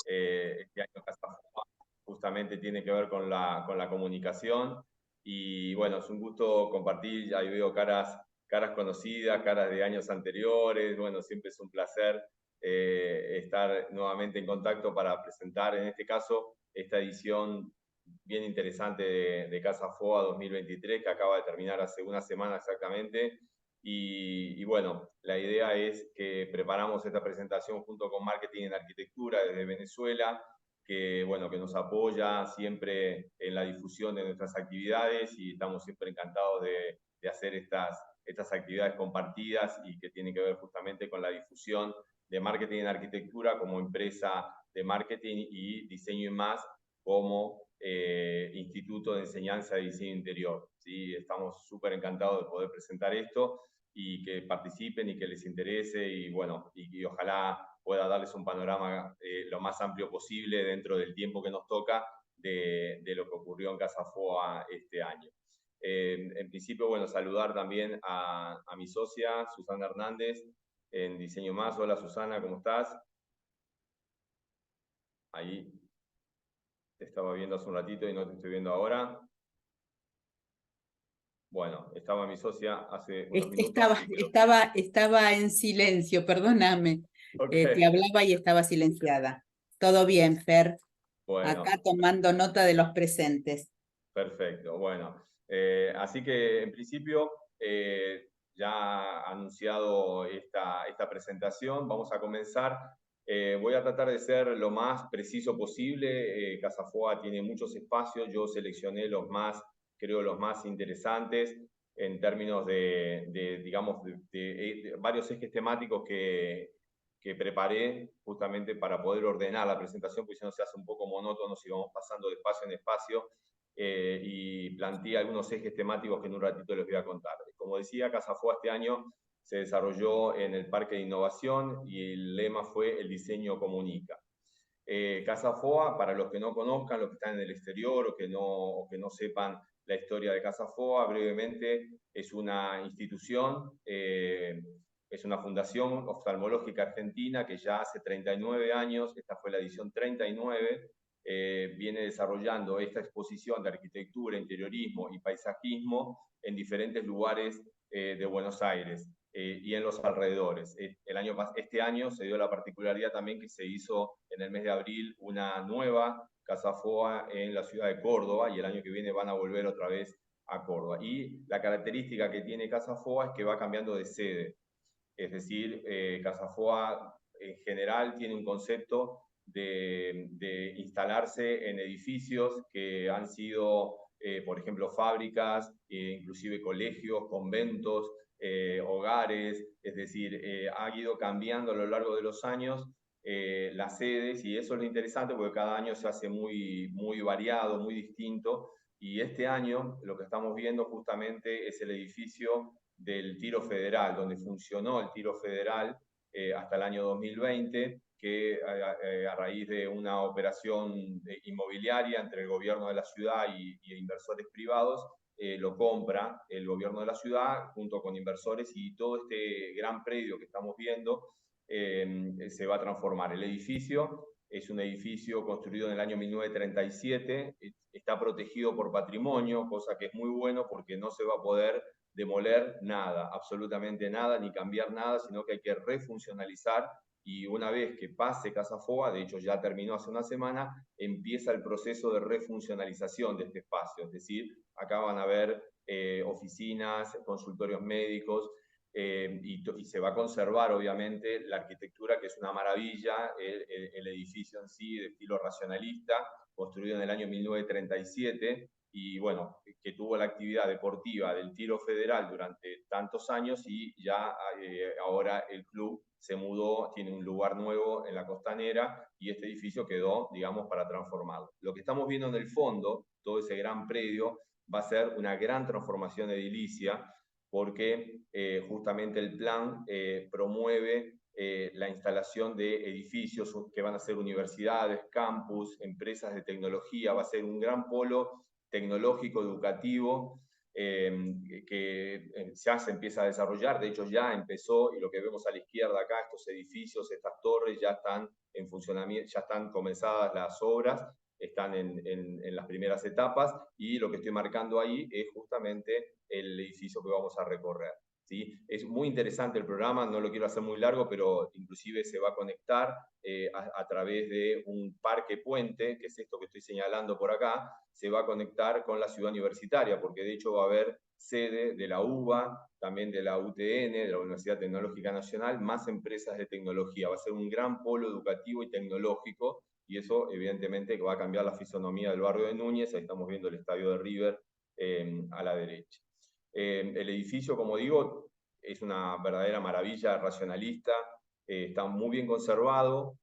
Este año Casa Foa justamente tiene que ver con la comunicación. Y bueno, es un gusto compartir, ahí veo caras conocidas, caras de años anteriores. Bueno, siempre es un placer estar nuevamente en contacto para presentar, en este caso, esta edición bien interesante de Casa Foa 2023, que acaba de terminar hace una semana exactamente. Y bueno, la idea es que preparamos esta presentación junto con Marketing en Arquitectura desde Venezuela, que, bueno, que nos apoya siempre en la difusión de nuestras actividades, y estamos siempre encantados de hacer estas actividades compartidas y que tienen que ver justamente con la difusión de Marketing en Arquitectura como empresa de marketing y diseño y más como Instituto de Enseñanza de Diseño Interior. ¿Sí? Estamos súper encantados de poder presentar esto y que participen y que les interese, y bueno, y ojalá pueda darles un panorama lo más amplio posible dentro del tiempo que nos toca de lo que ocurrió en Casa Foa este año. En principio, bueno, saludar también a mi socia, Susana Hernández, en Diseño Más. Hola Susana, ¿cómo estás? Ahí te estaba viendo hace un ratito y no te estoy viendo ahora. Bueno, estaba mi socia hace unos minutos. Estaba en silencio, perdóname. Ok, Te hablaba y estaba silenciada. Todo bien, Fer. bueno, Acá tomando nota de los presentes. perfecto. Bueno, así que en principio, ya anunciado esta presentación, vamos a comenzar. Voy a tratar de ser lo más preciso posible. Casa Foa tiene muchos espacios, yo seleccioné los más, creo, los más interesantes en términos digamos, de varios ejes temáticos que preparé justamente para poder ordenar la presentación, porque si no se hace un poco monótono si vamos pasando de espacio en espacio. Y planteé algunos ejes temáticos que en un ratito les voy a contar. Como decía, Casa Foa este año se desarrolló en el Parque de Innovación y el lema fue El diseño comunica. Casa Foa, para los que no conozcan, los que están en el exterior o que no sepan la historia de Casa Foa, brevemente, es una institución, es una fundación oftalmológica argentina que ya hace 39 años, esta fue la edición 39, viene desarrollando esta exposición de arquitectura, interiorismo y paisajismo en diferentes lugares de Buenos Aires y en los alrededores. Este año se dio la particularidad también que se hizo en el mes de abril una nueva Casa Foa en la ciudad de Córdoba, y el año que viene van a volver otra vez a Córdoba. Y la característica que tiene Casa Foa es que va cambiando de sede. Es decir, Casa Foa en general tiene un concepto de instalarse en edificios que han sido, por ejemplo, fábricas, inclusive colegios, conventos, hogares. Es decir, ha ido cambiando a lo largo de los años las sedes, y eso es lo interesante porque cada año se hace muy variado, muy distinto. Y este año lo que estamos viendo justamente es el edificio del Tiro Federal, donde funcionó el Tiro Federal hasta el año 2020, que a raíz de una operación inmobiliaria entre el gobierno de la ciudad y inversores privados, lo compra el gobierno de la ciudad junto con inversores, y todo este gran predio que estamos viendo se va a transformar. El edificio es un edificio construido en el año 1937, está protegido por patrimonio, cosa que es muy bueno porque no se va a poder demoler nada, absolutamente nada, ni cambiar nada, sino que hay que refuncionalizar. Y una vez que pase Casa Foa, de hecho ya terminó hace una semana, empieza el proceso de refuncionalización de este espacio. Es decir, acá van a haber oficinas, consultorios médicos, y se va a conservar obviamente la arquitectura, que es una maravilla, el edificio en sí de estilo racionalista, construido en el año 1937, y bueno, que tuvo la actividad deportiva del Tiro Federal durante tantos años, y ya ahora el club se mudó, tiene un lugar nuevo en la Costanera, y este edificio quedó, digamos, para transformarlo. Lo que estamos viendo en el fondo, todo ese gran predio, va a ser una gran transformación edilicia, porque justamente el plan promueve la instalación de edificios que van a ser universidades, campus, empresas de tecnología. Va a ser un gran polo tecnológico, educativo, que ya se empieza a desarrollar. De hecho ya empezó, y lo que vemos a la izquierda acá, estos edificios, estas torres ya están en funcionamiento, ya están comenzadas las obras, están en las primeras etapas, y lo que estoy marcando ahí es justamente el edificio que vamos a recorrer. ¿Sí? Es muy interesante el programa, no lo quiero hacer muy largo, pero inclusive se va a conectar a través de un parque puente, que es esto que estoy señalando por acá, se va a conectar con la ciudad universitaria, porque de hecho va a haber sede de la UBA, también de la UTN, de la Universidad Tecnológica Nacional, más empresas de tecnología. Va a ser un gran polo educativo y tecnológico, y eso evidentemente va a cambiar la fisonomía del barrio de Núñez. Ahí estamos viendo el estadio de River a la derecha. El edificio, como digo, es una verdadera maravilla racionalista, está muy bien conservado,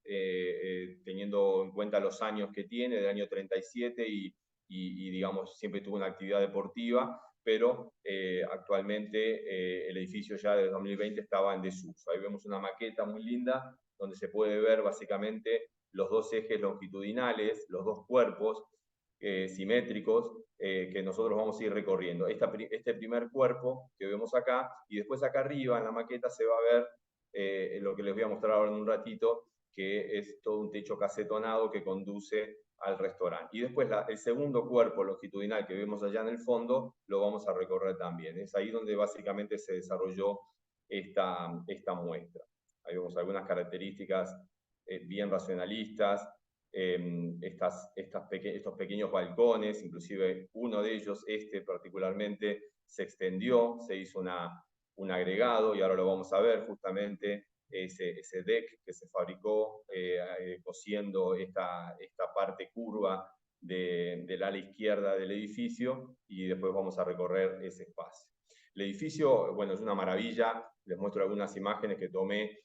teniendo en cuenta los años que tiene, del año 37, y digamos, siempre tuvo una actividad deportiva, pero actualmente el edificio ya desde 2020 estaba en desuso. Ahí vemos una maqueta muy linda, donde se puede ver básicamente los dos ejes longitudinales, los dos cuerpos simétricos, que nosotros vamos a ir recorriendo. Este primer cuerpo que vemos acá, y después acá arriba en la maqueta se va a ver lo que les voy a mostrar ahora en un ratito, que es todo un techo casetonado que conduce al restaurante. Y después el segundo cuerpo longitudinal que vemos allá en el fondo, lo vamos a recorrer también. Es ahí donde básicamente se desarrolló esta muestra. Ahí vemos algunas características bien racionalistas, estos pequeños balcones, inclusive uno de ellos, particularmente, se extendió, se hizo un agregado, y ahora lo vamos a ver justamente, ese deck que se fabricó cosiendo esta parte curva del ala izquierda del edificio, y después vamos a recorrer ese espacio. El edificio, bueno, es una maravilla. Les muestro algunas imágenes que tomé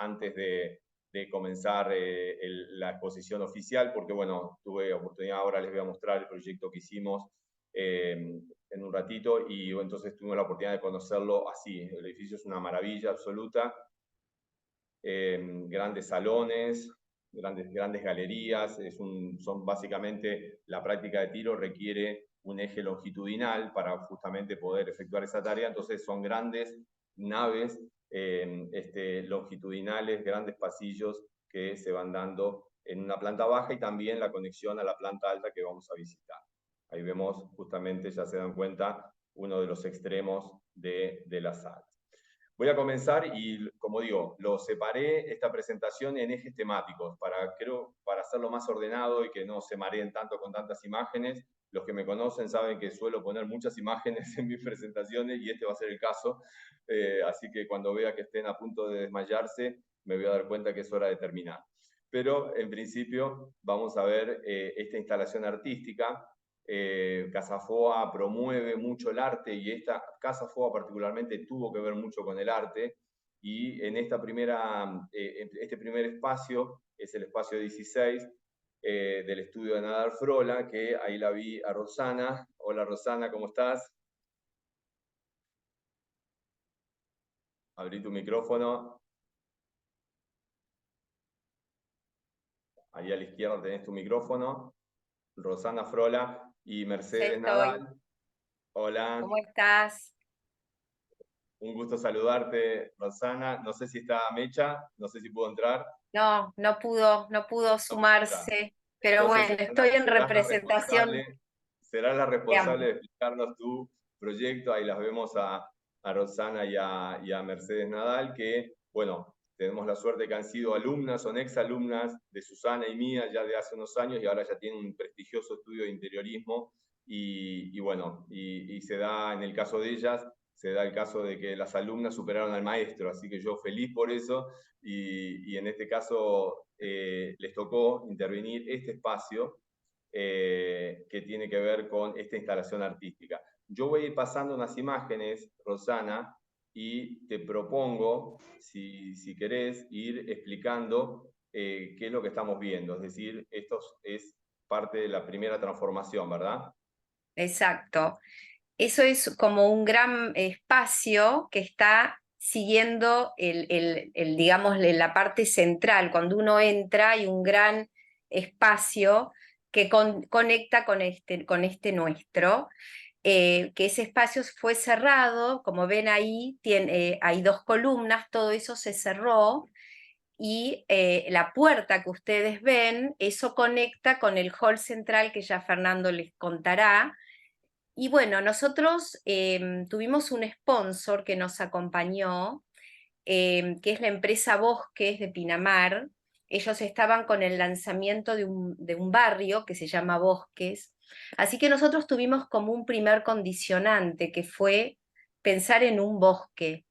antes de comenzar la exposición oficial, porque bueno, tuve oportunidad, ahora les voy a mostrar el proyecto que hicimos en un ratito, y entonces tuve la oportunidad de conocerlo así. El edificio es una maravilla absoluta, grandes salones, grandes galerías, son básicamente, la práctica de tiro requiere un eje longitudinal para justamente poder efectuar esa tarea, entonces son grandes naves longitudinales, grandes pasillos que se van dando en una planta baja, y también la conexión a la planta alta que vamos a visitar. Ahí vemos justamente, ya se dan cuenta, uno de los extremos de la sala. Voy a comenzar y, como digo, lo separé esta presentación en ejes temáticos para hacerlo más ordenado y que no se mareen tanto con tantas imágenes. Los que me conocen saben que suelo poner muchas imágenes en mis presentaciones, y este va a ser el caso. Así que cuando vea que estén a punto de desmayarse, me voy a dar cuenta que es hora de terminar. Pero en principio vamos a ver esta instalación artística. Casa Foa promueve mucho el arte, y esta Casa Foa particularmente tuvo que ver mucho con el arte, y en este primer espacio es el espacio 16 del estudio de Nadal Frola, que ahí la vi a Rosana. Hola Rosana, ¿cómo estás? Abrí tu micrófono. Ahí a la izquierda tenés tu micrófono. Rosana Frola y Mercedes Nadal. Hola. ¿Cómo estás? Un gusto saludarte, Rosana. No sé si está Mecha, no sé si puedo entrar. No, no pudo sumarse, pero Entonces, bueno, estoy en representación. serás la responsable de explicarnos tu proyecto. Ahí las vemos a Rosana y a Mercedes Nadal, que, bueno, tenemos la suerte que han sido alumnas, son exalumnas de Susana y mía ya de hace unos años, y ahora ya tienen un prestigioso estudio de interiorismo, y bueno, y se da, en el caso de ellas, se da el caso de que las alumnas superaron al maestro, así que yo feliz por eso, y en este caso les tocó intervenir este espacio que tiene que ver con esta instalación artística. Yo voy a ir pasando unas imágenes, Rosana, y te propongo, si querés, ir explicando qué es lo que estamos viendo. Es decir, esto es parte de la primera transformación, ¿verdad? Exacto. Eso es como un gran espacio que está siguiendo digamos, la parte central. Cuando uno entra hay un gran espacio que conecta con este nuestro, que ese espacio fue cerrado, como ven ahí, hay dos columnas, todo eso se cerró, y la puerta que ustedes ven, eso conecta con el hall central que ya Fernando les contará. Y bueno, nosotros tuvimos un sponsor que nos acompañó, que es la empresa Bosques de Pinamar. Ellos estaban con el lanzamiento de un barrio que se llama Bosques. Así que nosotros tuvimos como un primer condicionante, que fue pensar en un bosque.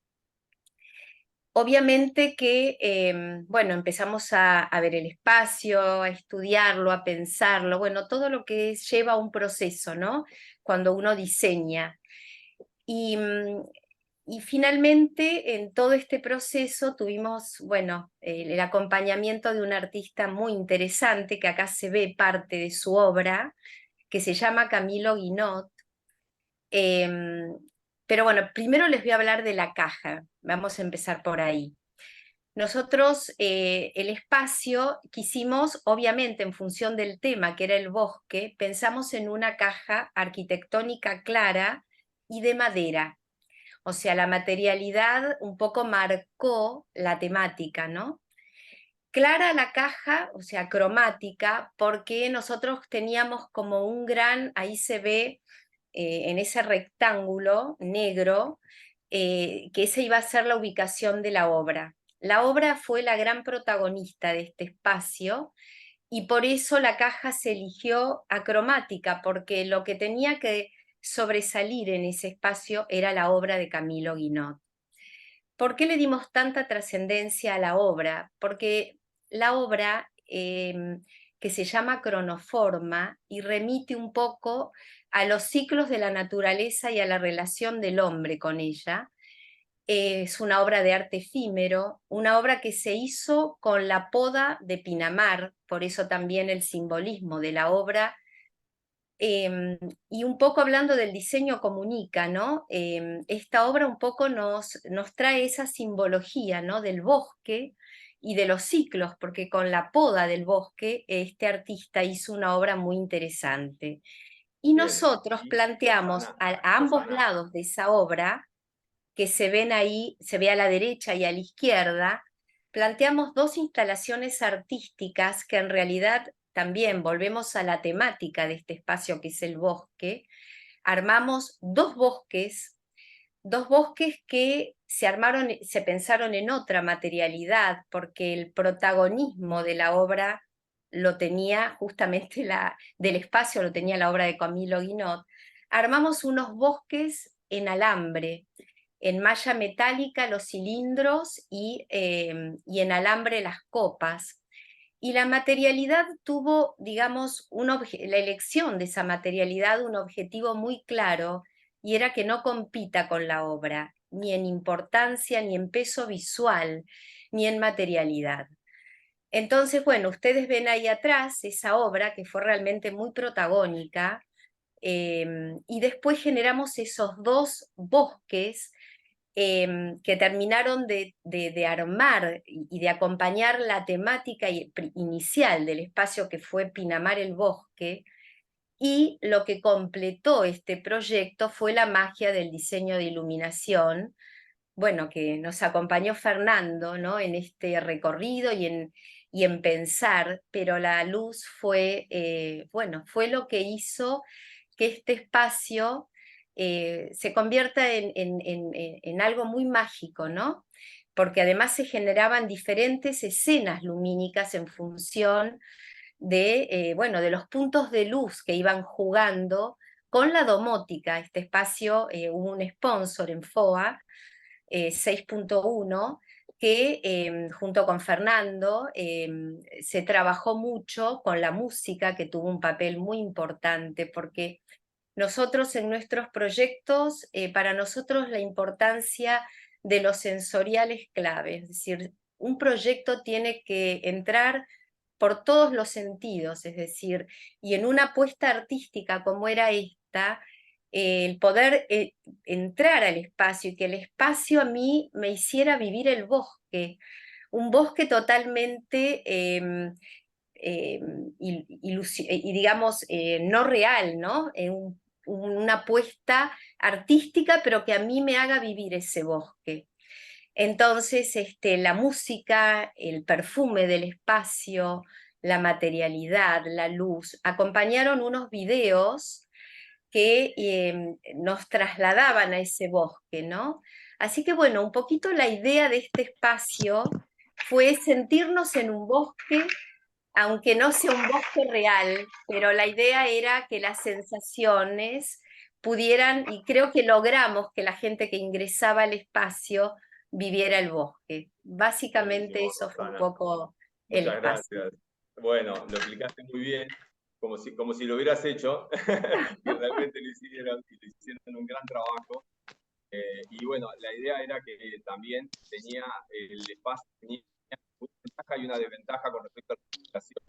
Obviamente que, bueno, empezamos a ver el espacio, a estudiarlo, a pensarlo, bueno, todo lo que lleva a un proceso, ¿no? Cuando uno diseña. Y, y finalmente, en todo este proceso tuvimos, bueno, el acompañamiento de un artista muy interesante, que acá se ve parte de su obra, que se llama Camilo Guinot. Pero bueno, primero les voy a hablar de la caja, vamos a empezar por ahí. Nosotros el espacio quisimos, obviamente en función del tema que era el bosque, pensamos en una caja arquitectónica clara y de madera. O sea, la materialidad un poco marcó la temática, ¿no? Clara la caja, o sea, cromática, porque nosotros teníamos como un gran, ahí se ve en ese rectángulo negro, que esa iba a ser la ubicación de la obra. La obra fue la gran protagonista de este espacio y por eso la caja se eligió acromática, porque lo que tenía que sobresalir en ese espacio era la obra de Camilo Guinot. ¿Por qué le dimos tanta trascendencia a la obra? Porque la obra, que se llama cronoforma y remite un poco a los ciclos de la naturaleza y a la relación del hombre con ella, es una obra de arte efímero, una obra que se hizo con la poda de Pinamar, por eso también el simbolismo de la obra. Y un poco hablando del diseño comunica, ¿no? Esta obra un poco nos trae esa simbología, ¿no? Del bosque y de los ciclos, porque con la poda del bosque este artista hizo una obra muy interesante. Y Bien, nosotros y planteamos Rosana, a ambos Rosana, lados de esa obra, que se ven ahí, se ve a la derecha y a la izquierda, planteamos dos instalaciones artísticas que en realidad también volvemos a la temática de este espacio que es el bosque. Armamos dos bosques que se armaron, se pensaron en otra materialidad, porque el protagonismo de la obra lo tenía justamente del espacio, lo tenía la obra de Camilo Guinot. Armamos unos bosques en alambre, en malla metálica los cilindros y en alambre las copas. Y la materialidad tuvo, digamos, la elección de esa materialidad, un objetivo muy claro, y era que no compita con la obra, ni en importancia, ni en peso visual, ni en materialidad. Entonces, bueno, ustedes ven ahí atrás esa obra que fue realmente muy protagónica, y después generamos esos dos bosques que terminaron de armar y de acompañar la temática inicial del espacio que fue Pinamar el Bosque, y lo que completó este proyecto fue la magia del diseño de iluminación, bueno, que nos acompañó Fernando, ¿no? En este recorrido y en pensar, pero la luz fue, bueno, fue lo que hizo que este espacio se convierta en algo muy mágico, ¿no? Porque además se generaban diferentes escenas lumínicas en función de, bueno, de los puntos de luz que iban jugando con la domótica. Este espacio hubo un sponsor en FOA, 6.1, que junto con Fernando se trabajó mucho con la música, que tuvo un papel muy importante, porque nosotros en nuestros proyectos, para nosotros la importancia de lo sensorial es clave, es decir, un proyecto tiene que entrar por todos los sentidos, es decir, y en una apuesta artística como era esta, el poder entrar al espacio y que el espacio a mí me hiciera vivir el bosque, un bosque totalmente y digamos no real, ¿no? Una apuesta artística, pero que a mí me haga vivir ese bosque. Entonces, la música, el perfume del espacio, la materialidad, la luz, acompañaron unos videos que nos trasladaban a ese bosque, ¿no? Así que bueno, un poquito la idea de este espacio fue sentirnos en un bosque, aunque no sea un bosque real, pero la idea era que las sensaciones pudieran, y creo que logramos que la gente que ingresaba al espacio viviera el bosque. Básicamente Buenísimo, eso fue un Rosana. poco el Muchas espacio. gracias. Bueno, lo explicaste muy bien, como si lo hubieras hecho, y realmente lo hicieron un gran trabajo. Y bueno, la idea era que también tenía el espacio, tenía una ventaja y una desventaja con respecto a la comunicación,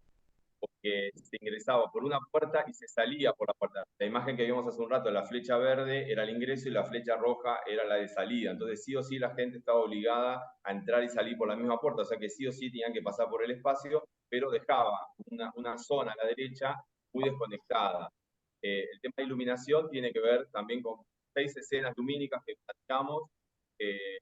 porque se ingresaba por una puerta y se salía por la puerta. La imagen que vimos hace un rato, la flecha verde era el ingreso y la flecha roja era la de salida. Entonces sí o sí la gente estaba obligada a entrar y salir por la misma puerta, o sea que sí o sí tenían que pasar por el espacio, pero dejaba una zona a la derecha muy desconectada. El tema de iluminación tiene que ver también con 6 escenas lumínicas que platicamos, eh,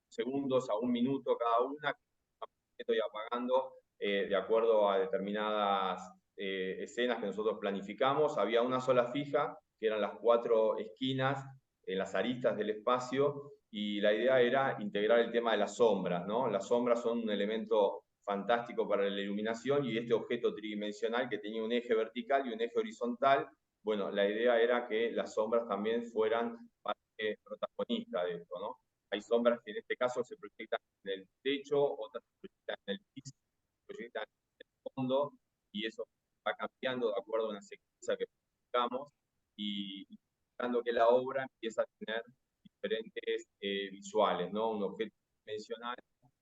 segundos a 1 minuto cada una, que estoy apagando de acuerdo a determinadas escenas que nosotros planificamos. Había una sola fija, que eran las 4 esquinas, en las aristas del espacio, y la idea era integrar el tema de las sombras, ¿no? Las sombras son un elemento fantástico para la iluminación, y este objeto tridimensional que tenía un eje vertical y un eje horizontal, bueno, la idea era que las sombras también fueran parte protagonista de esto, ¿no? Hay sombras que en este caso se proyectan en el techo, otras se proyectan en el piso, se proyectan en el fondo, y eso va cambiando de acuerdo a una secuencia que buscamos, y buscando que la obra empieza a tener diferentes visuales, ¿no? Un objeto dimensional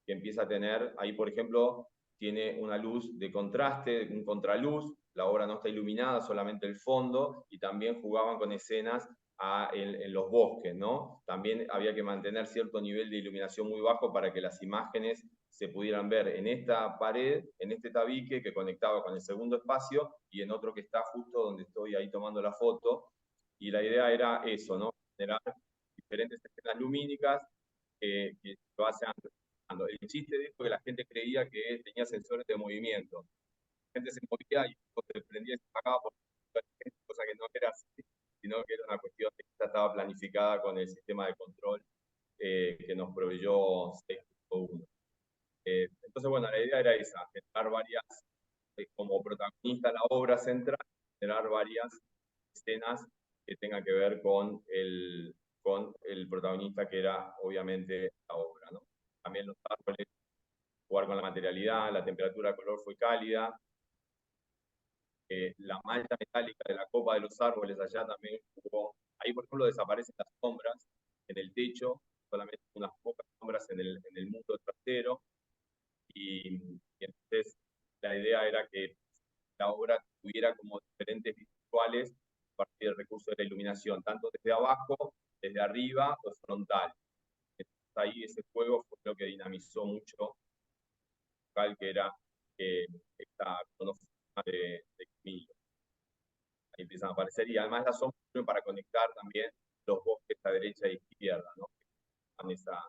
que empieza a tener, ahí por ejemplo, tiene una luz de contraste, un contraluz, la obra no está iluminada, solamente el fondo, y también jugaban con escenas en los bosques, ¿no? También había que mantener cierto nivel de iluminación muy bajo para que las imágenes se pudieran ver en esta pared, en este tabique que conectaba con el segundo espacio, y en otro que está justo donde estoy ahí tomando la foto. Y la idea era eso, ¿no? Generar diferentes escenas lumínicas que lo hacen. El chiste de esto es que la gente creía que tenía sensores de movimiento. La gente se movía y se prendía y se apagaba por cosa que no era así, sino que era una cuestión que ya estaba planificada con el sistema de control que nos proveyó 6.1. Entonces, bueno, la idea era esa, generar varias, como protagonista la obra central, generar varias escenas que tengan que ver con el protagonista, que era obviamente la obra, ¿no? También los árboles, jugar con la materialidad, la temperatura de color fue cálida, la malta metálica de la copa de los árboles allá también jugó. Ahí, por ejemplo, desaparecen las sombras en el techo, solamente unas pocas sombras en el mundo trasero, y entonces la idea era que la obra tuviera como diferentes visuales a partir del recurso de la iluminación, tanto desde abajo, desde arriba o frontal. Entonces, ahí ese juego fue lo que dinamizó mucho, que era esta cronología de Camilo. Ahí empiezan a aparecer, y además las sombras para conectar también los bosques a derecha e izquierda, ¿no? Esa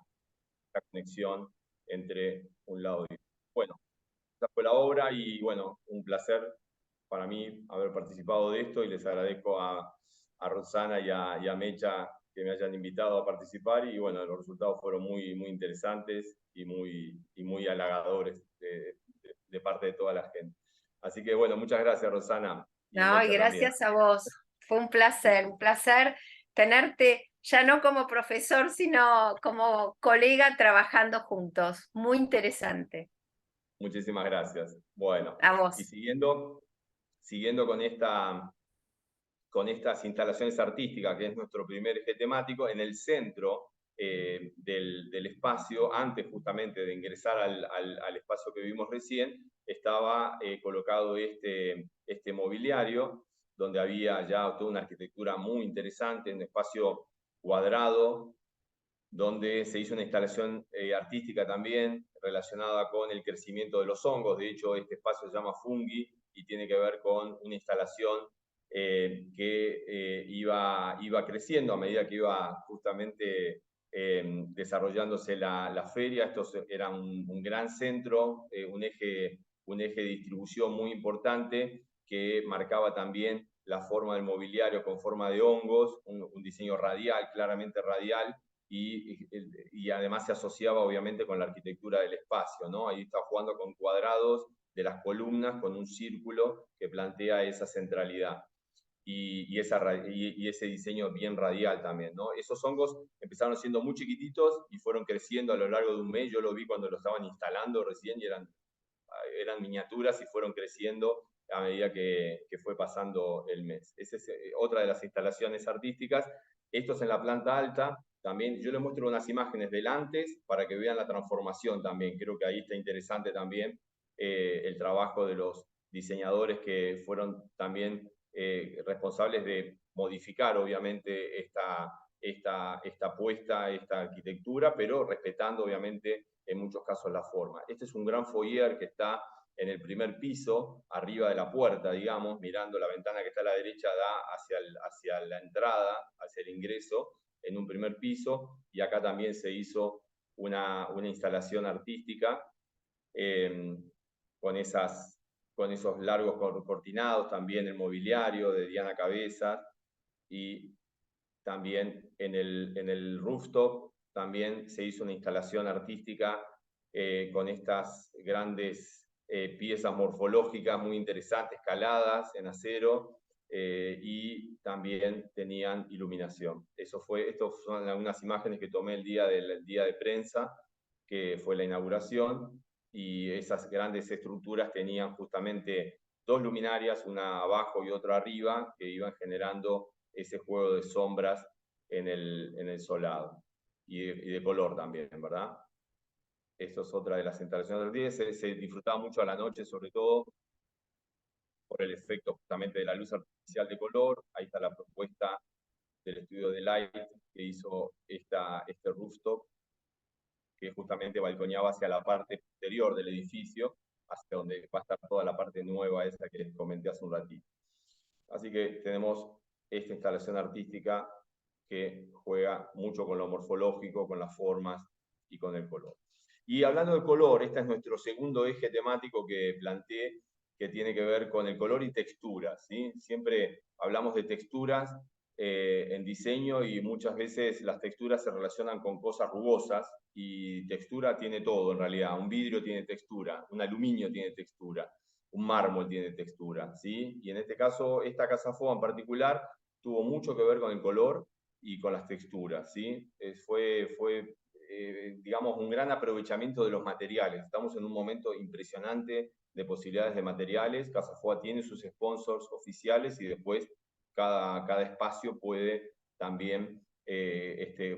conexión entre un lado y otro. Bueno, esa fue la obra, y bueno, un placer para mí haber participado de esto, y les agradezco a Rosana y a Mecha que me hayan invitado a participar, y bueno, los resultados fueron muy, muy interesantes y muy halagadores de parte de toda la gente. Así que bueno, muchas gracias, Rosana, y No, y Mecha también. gracias a vos. Fue un placer tenerte ya no como profesor, sino como colega trabajando juntos. Muy interesante. Muchísimas gracias. Bueno, A y vos. siguiendo con estas instalaciones artísticas, que es nuestro primer eje temático, en el centro del espacio, antes justamente de ingresar al espacio que vimos recién, estaba colocado este mobiliario, donde había ya toda una arquitectura muy interesante, un espacio cuadrado, donde se hizo una instalación artística también relacionada con el crecimiento de los hongos. De hecho, este espacio se llama Fungi y tiene que ver con una instalación que iba creciendo a medida que iba justamente desarrollándose la feria. Esto era un gran centro, un eje de distribución muy importante que marcaba también la forma del mobiliario con forma de hongos, un diseño radial, claramente radial, y además se asociaba obviamente con la arquitectura del espacio, ¿no? Ahí está jugando con cuadrados de las columnas, con un círculo que plantea esa centralidad. Y ese diseño bien radial también, ¿no? Esos hongos empezaron siendo muy chiquititos y fueron creciendo a lo largo de un mes. Yo lo vi cuando lo estaban instalando recién y eran miniaturas y fueron creciendo a medida que fue pasando el mes. Esa es otra de las instalaciones artísticas. Esto es en la planta alta. También yo les muestro unas imágenes del antes para que vean la transformación también. Creo que ahí está interesante también el trabajo de los diseñadores que fueron también responsables de modificar obviamente esta puesta, esta arquitectura, pero respetando obviamente en muchos casos la forma. Este es un gran foyer que está en el primer piso, arriba de la puerta, digamos, mirando la ventana que está a la derecha, da hacia la entrada, hacia el ingreso, en un primer piso, y acá también se hizo una instalación artística con esos largos cortinados, también el mobiliario de Diana Cabezas, y también en el rooftop también se hizo una instalación artística con estas grandes piezas morfológicas muy interesantes, caladas en acero, y también tenían iluminación. Estas son algunas imágenes que tomé el día de prensa, que fue la inauguración, y esas grandes estructuras tenían justamente dos luminarias, una abajo y otra arriba, que iban generando ese juego de sombras en el solado y de color también, ¿verdad? Esto es otra de las instalaciones del día. Se disfrutaba mucho a la noche, sobre todo por el efecto justamente de la luz artificial de color. Ahí está la propuesta del estudio de Light que hizo este rooftop, que justamente balconeaba hacia la parte posterior del edificio, hacia donde va a estar toda la parte nueva esa que les comenté hace un ratito. Así que tenemos esta instalación artística que juega mucho con lo morfológico, con las formas y con el color. Y hablando de color, este es nuestro segundo eje temático que planteé, que tiene que ver con el color y texturas, ¿sí? Siempre hablamos de texturas en diseño y muchas veces las texturas se relacionan con cosas rugosas, y textura tiene todo en realidad. Un vidrio tiene textura, un aluminio tiene textura, un mármol tiene textura, ¿sí? Y en este caso, esta Casa Foa en particular tuvo mucho que ver con el color y con las texturas, ¿sí? Fue digamos, un gran aprovechamiento de los materiales. Estamos en un momento impresionante de posibilidades de materiales. Casa Foa tiene sus sponsors oficiales y después cada espacio puede también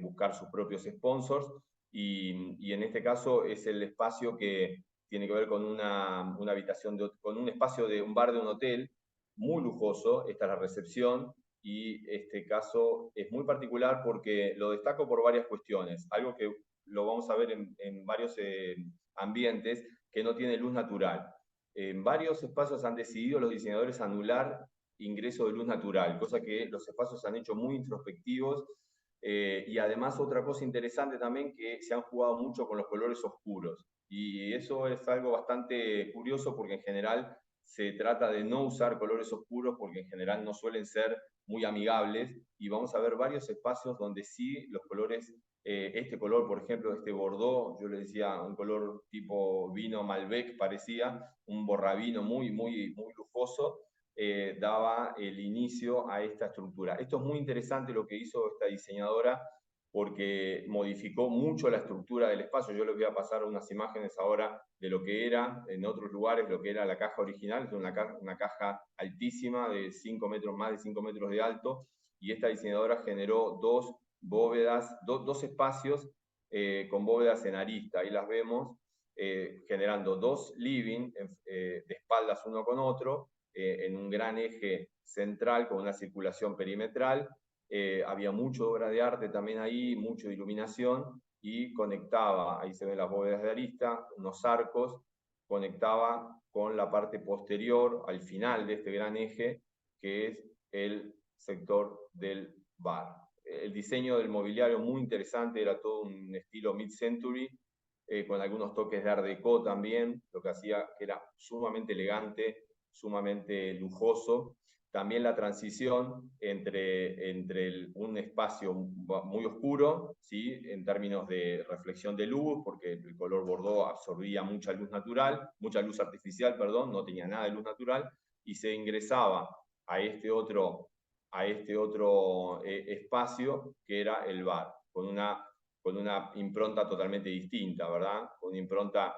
buscar sus propios sponsors. Y en este caso es el espacio que tiene que ver con una habitación, con un espacio de un bar de un hotel muy lujoso. Esta es la recepción, y este caso es muy particular porque lo destaco por varias cuestiones. Algo que lo vamos a ver en varios ambientes, que no tiene luz natural. En varios espacios han decidido los diseñadores anular ingreso de luz natural, cosa que los espacios se han hecho muy introspectivos. Y además otra cosa interesante también, que se han jugado mucho con los colores oscuros. Y eso es algo bastante curioso porque en general se trata de no usar colores oscuros porque en general no suelen ser muy amigables, y vamos a ver varios espacios donde sí los colores, este color por ejemplo, este bordó, yo le decía un color tipo vino Malbec, parecía un borravino muy lujoso, daba el inicio a esta estructura. Esto es muy interesante lo que hizo esta diseñadora, porque modificó mucho la estructura del espacio. Yo les voy a pasar unas imágenes ahora de lo que era en otros lugares, lo que era la caja original. Es una caja altísima de 5 metros, más de 5 metros de alto, y esta diseñadora generó dos bóvedas, dos espacios con bóvedas en arista. Ahí las vemos, generando dos living de espaldas uno con otro, en un gran eje central con una circulación perimetral. Había mucho obra de arte también ahí, mucha iluminación, y conectaba, ahí se ven las bóvedas de arista, unos arcos, conectaba con la parte posterior, al final de este gran eje, que es el sector del bar. el diseño del mobiliario muy interesante, era todo un estilo mid-century, con algunos toques de Art Deco también, lo que hacía que era sumamente elegante, sumamente lujoso. También la transición entre un espacio muy oscuro, ¿sí? En términos de reflexión de luz, porque el color bordó absorbía mucha luz artificial, perdón, no tenía nada de luz natural, y se ingresaba a este otro espacio que era el bar, con una impronta totalmente distinta, ¿verdad? Con una impronta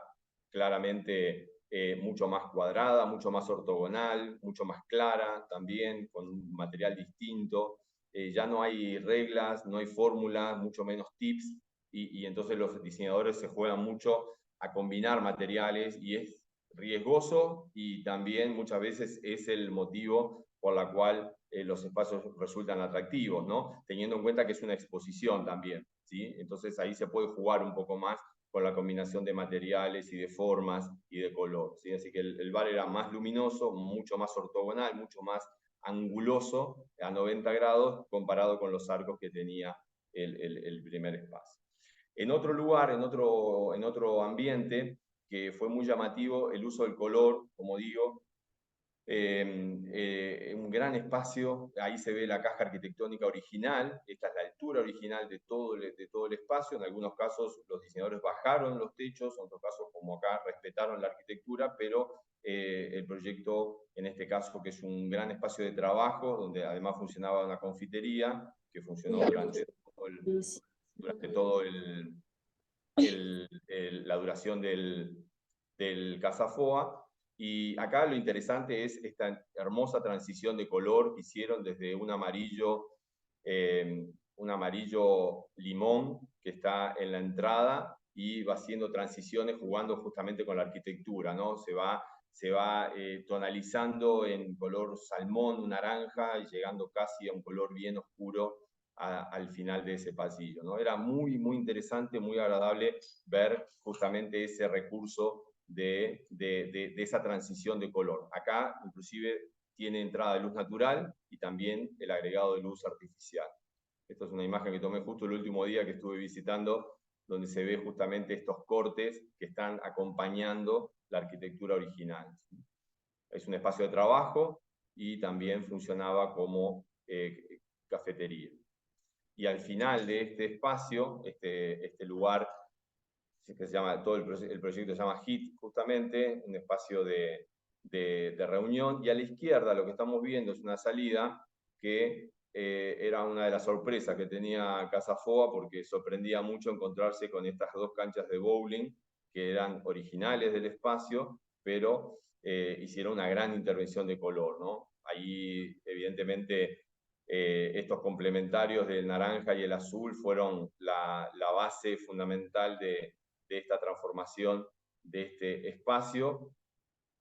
claramente mucho más cuadrada, mucho más ortogonal, mucho más clara también, con un material distinto. Ya no hay reglas, no hay fórmulas, mucho menos tips, y entonces los diseñadores se juegan mucho a combinar materiales y es riesgoso y también muchas veces es el motivo por la cual los espacios resultan atractivos, ¿no? Teniendo en cuenta que es una exposición también, ¿sí? Entonces ahí se puede jugar un poco más con la combinación de materiales y de formas y de color, ¿sí? Así que el bar era más luminoso, mucho más ortogonal, mucho más anguloso a 90 grados comparado con los arcos que tenía el primer espacio. En otro lugar, en otro ambiente, que fue muy llamativo, el uso del color, como digo, un gran espacio, ahí se ve la caja arquitectónica original, esta es la altura original de todo el espacio, en algunos casos los diseñadores bajaron los techos, en otros casos como acá respetaron la arquitectura, pero el proyecto en este caso que es un gran espacio de trabajo, donde además funcionaba una confitería, que funcionó durante todo la duración del Casafoa. Y acá lo interesante es esta hermosa transición de color que hicieron desde un amarillo limón que está en la entrada y va haciendo transiciones jugando justamente con la arquitectura, ¿no? Se va tonalizando en color salmón, naranja, y llegando casi a un color bien oscuro al final de ese pasillo, ¿no? Era muy, muy interesante, muy agradable ver justamente ese recurso de esa transición de color. Acá, inclusive, tiene entrada de luz natural y también el agregado de luz artificial. Esta es una imagen que tomé justo el último día que estuve visitando, donde se ve justamente estos cortes que están acompañando la arquitectura original. Es un espacio de trabajo y también funcionaba como cafetería. Y al final de este espacio, este lugar que se llama, todo el proyecto se llama HIT, justamente, un espacio de reunión, y a la izquierda lo que estamos viendo es una salida que era una de las sorpresas que tenía Casafoa, porque sorprendía mucho encontrarse con estas dos canchas de bowling, que eran originales del espacio, pero hicieron una gran intervención de color, ¿no? Ahí, evidentemente, estos complementarios del naranja y el azul fueron la base fundamental de esta transformación de este espacio.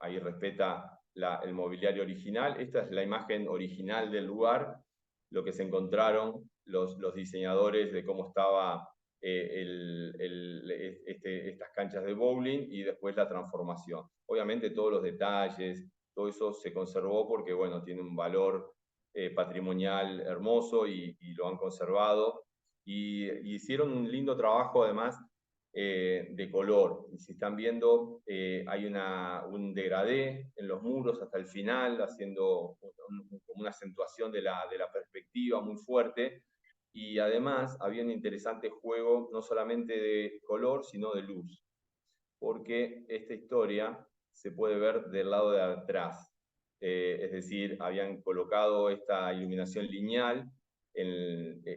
Ahí respeta el mobiliario original. Esta es la imagen original del lugar, lo que se encontraron los diseñadores de cómo estaba estas canchas de bowling y después la transformación. Obviamente todos los detalles, todo eso se conservó porque, bueno, tiene un valor patrimonial hermoso y lo han conservado. Y hicieron un lindo trabajo además de color. Y si están viendo, hay un degradé en los muros hasta el final, haciendo como una acentuación de la perspectiva muy fuerte. Y además había un interesante juego, no solamente de color, sino de luz. Porque esta historia se puede ver del lado de atrás. Es decir, habían colocado esta iluminación lineal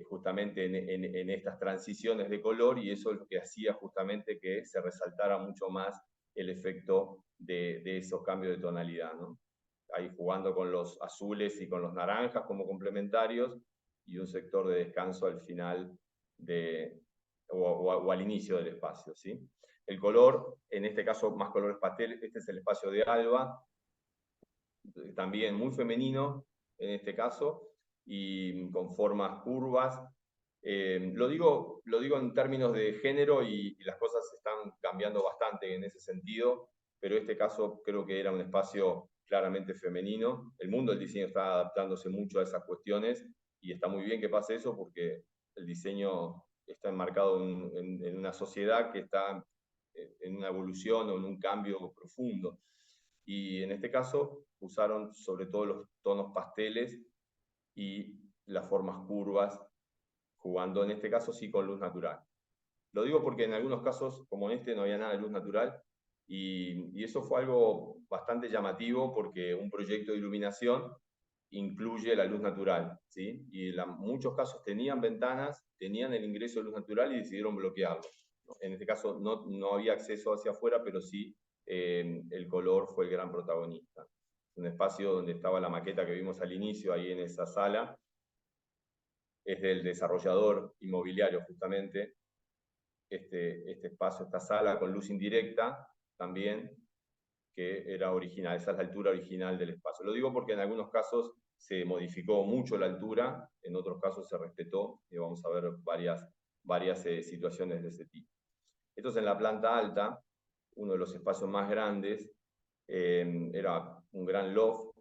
justamente en estas transiciones de color, y eso es lo que hacía justamente que se resaltara mucho más el efecto de esos cambios de tonalidad, ¿no? Ahí jugando con los azules y con los naranjas como complementarios, y un sector de descanso al final o al inicio del espacio, ¿sí? El color, en este caso más colores pastel, este es el espacio de Alba, también muy femenino en este caso, y con formas curvas. Lo digo en términos de género y las cosas están cambiando bastante en ese sentido, pero este caso creo que era un espacio claramente femenino. El mundo del diseño está adaptándose mucho a esas cuestiones y está muy bien que pase eso porque el diseño está enmarcado en una sociedad que está en una evolución o en un cambio profundo. Y en este caso usaron sobre todo los tonos pasteles y las formas curvas, jugando en este caso sí con luz natural. Lo digo porque en algunos casos, como en este, no había nada de luz natural, y eso fue algo bastante llamativo porque un proyecto de iluminación incluye la luz natural, ¿sí? Y en muchos casos tenían ventanas, tenían el ingreso de luz natural y decidieron bloquearlo. En este caso no había acceso hacia afuera, pero sí el color fue el gran protagonista. Un espacio donde estaba la maqueta que vimos al inicio, ahí en esa sala, es del desarrollador inmobiliario justamente, este espacio, esta sala con luz indirecta también, que era original, esa es la altura original del espacio. Lo digo porque en algunos casos se modificó mucho la altura, en otros casos se respetó, y vamos a ver varias situaciones de ese tipo. Esto es en la planta alta, uno de los espacios más grandes, era un gran loft,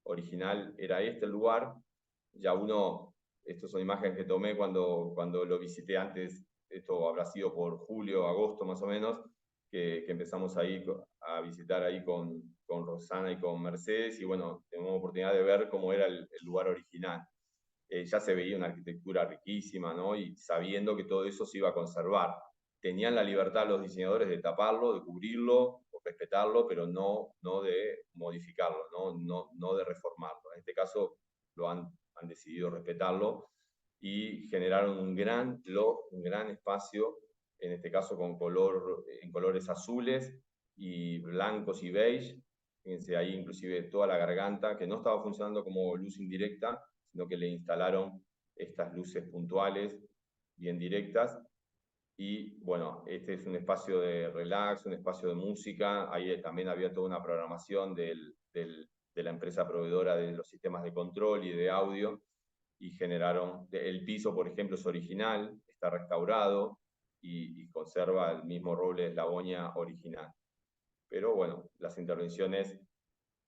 original era este el lugar, ya estas son imágenes que tomé cuando lo visité antes, esto habrá sido por julio, agosto más o menos, que empezamos ahí a visitar ahí con Rosana y con Mercedes, y bueno, tenemos oportunidad de ver cómo era el lugar original. Ya se veía una arquitectura riquísima, ¿no? Y sabiendo que todo eso se iba a conservar. Tenían la libertad los diseñadores de taparlo, de cubrirlo, o respetarlo, pero no de modificarlo, no de reformarlo. En este caso han decidido respetarlo y generaron un gran espacio, en este caso en colores azules y blancos y beige. Fíjense ahí inclusive toda la garganta, que no estaba funcionando como luz indirecta, sino que le instalaron estas luces puntuales, bien directas. Y bueno, este es un espacio de relax, un espacio de música. Ahí también había toda una programación de la empresa proveedora de los sistemas de control y de audio, y generaron, el piso por ejemplo es original, está restaurado y conserva el mismo roble de eslabonia original. Pero bueno, las intervenciones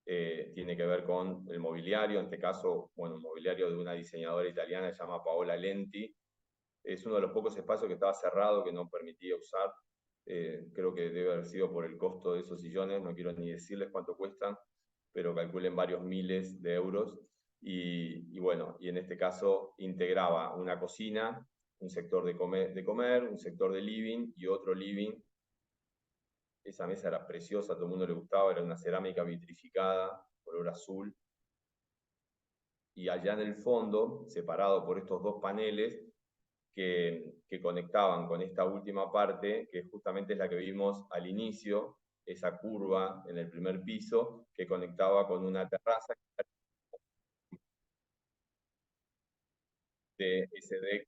tiene que ver con el mobiliario, en este caso, bueno, el mobiliario de una diseñadora italiana que se llama Paola Lenti. Es uno de los pocos espacios que estaba cerrado, que no permitía usar. Creo que debe haber sido por el costo de esos sillones, no quiero ni decirles cuánto cuestan, pero calculen varios miles de euros. Y bueno, y en este caso integraba una cocina, un sector de comer, un sector de living y otro living. Esa mesa era preciosa, a todo el mundo le gustaba, era una cerámica vitrificada, color azul. Y allá en el fondo, separado por estos dos paneles que conectaban con esta última parte, que justamente es la que vimos al inicio, esa curva en el primer piso, que conectaba con una terraza de SD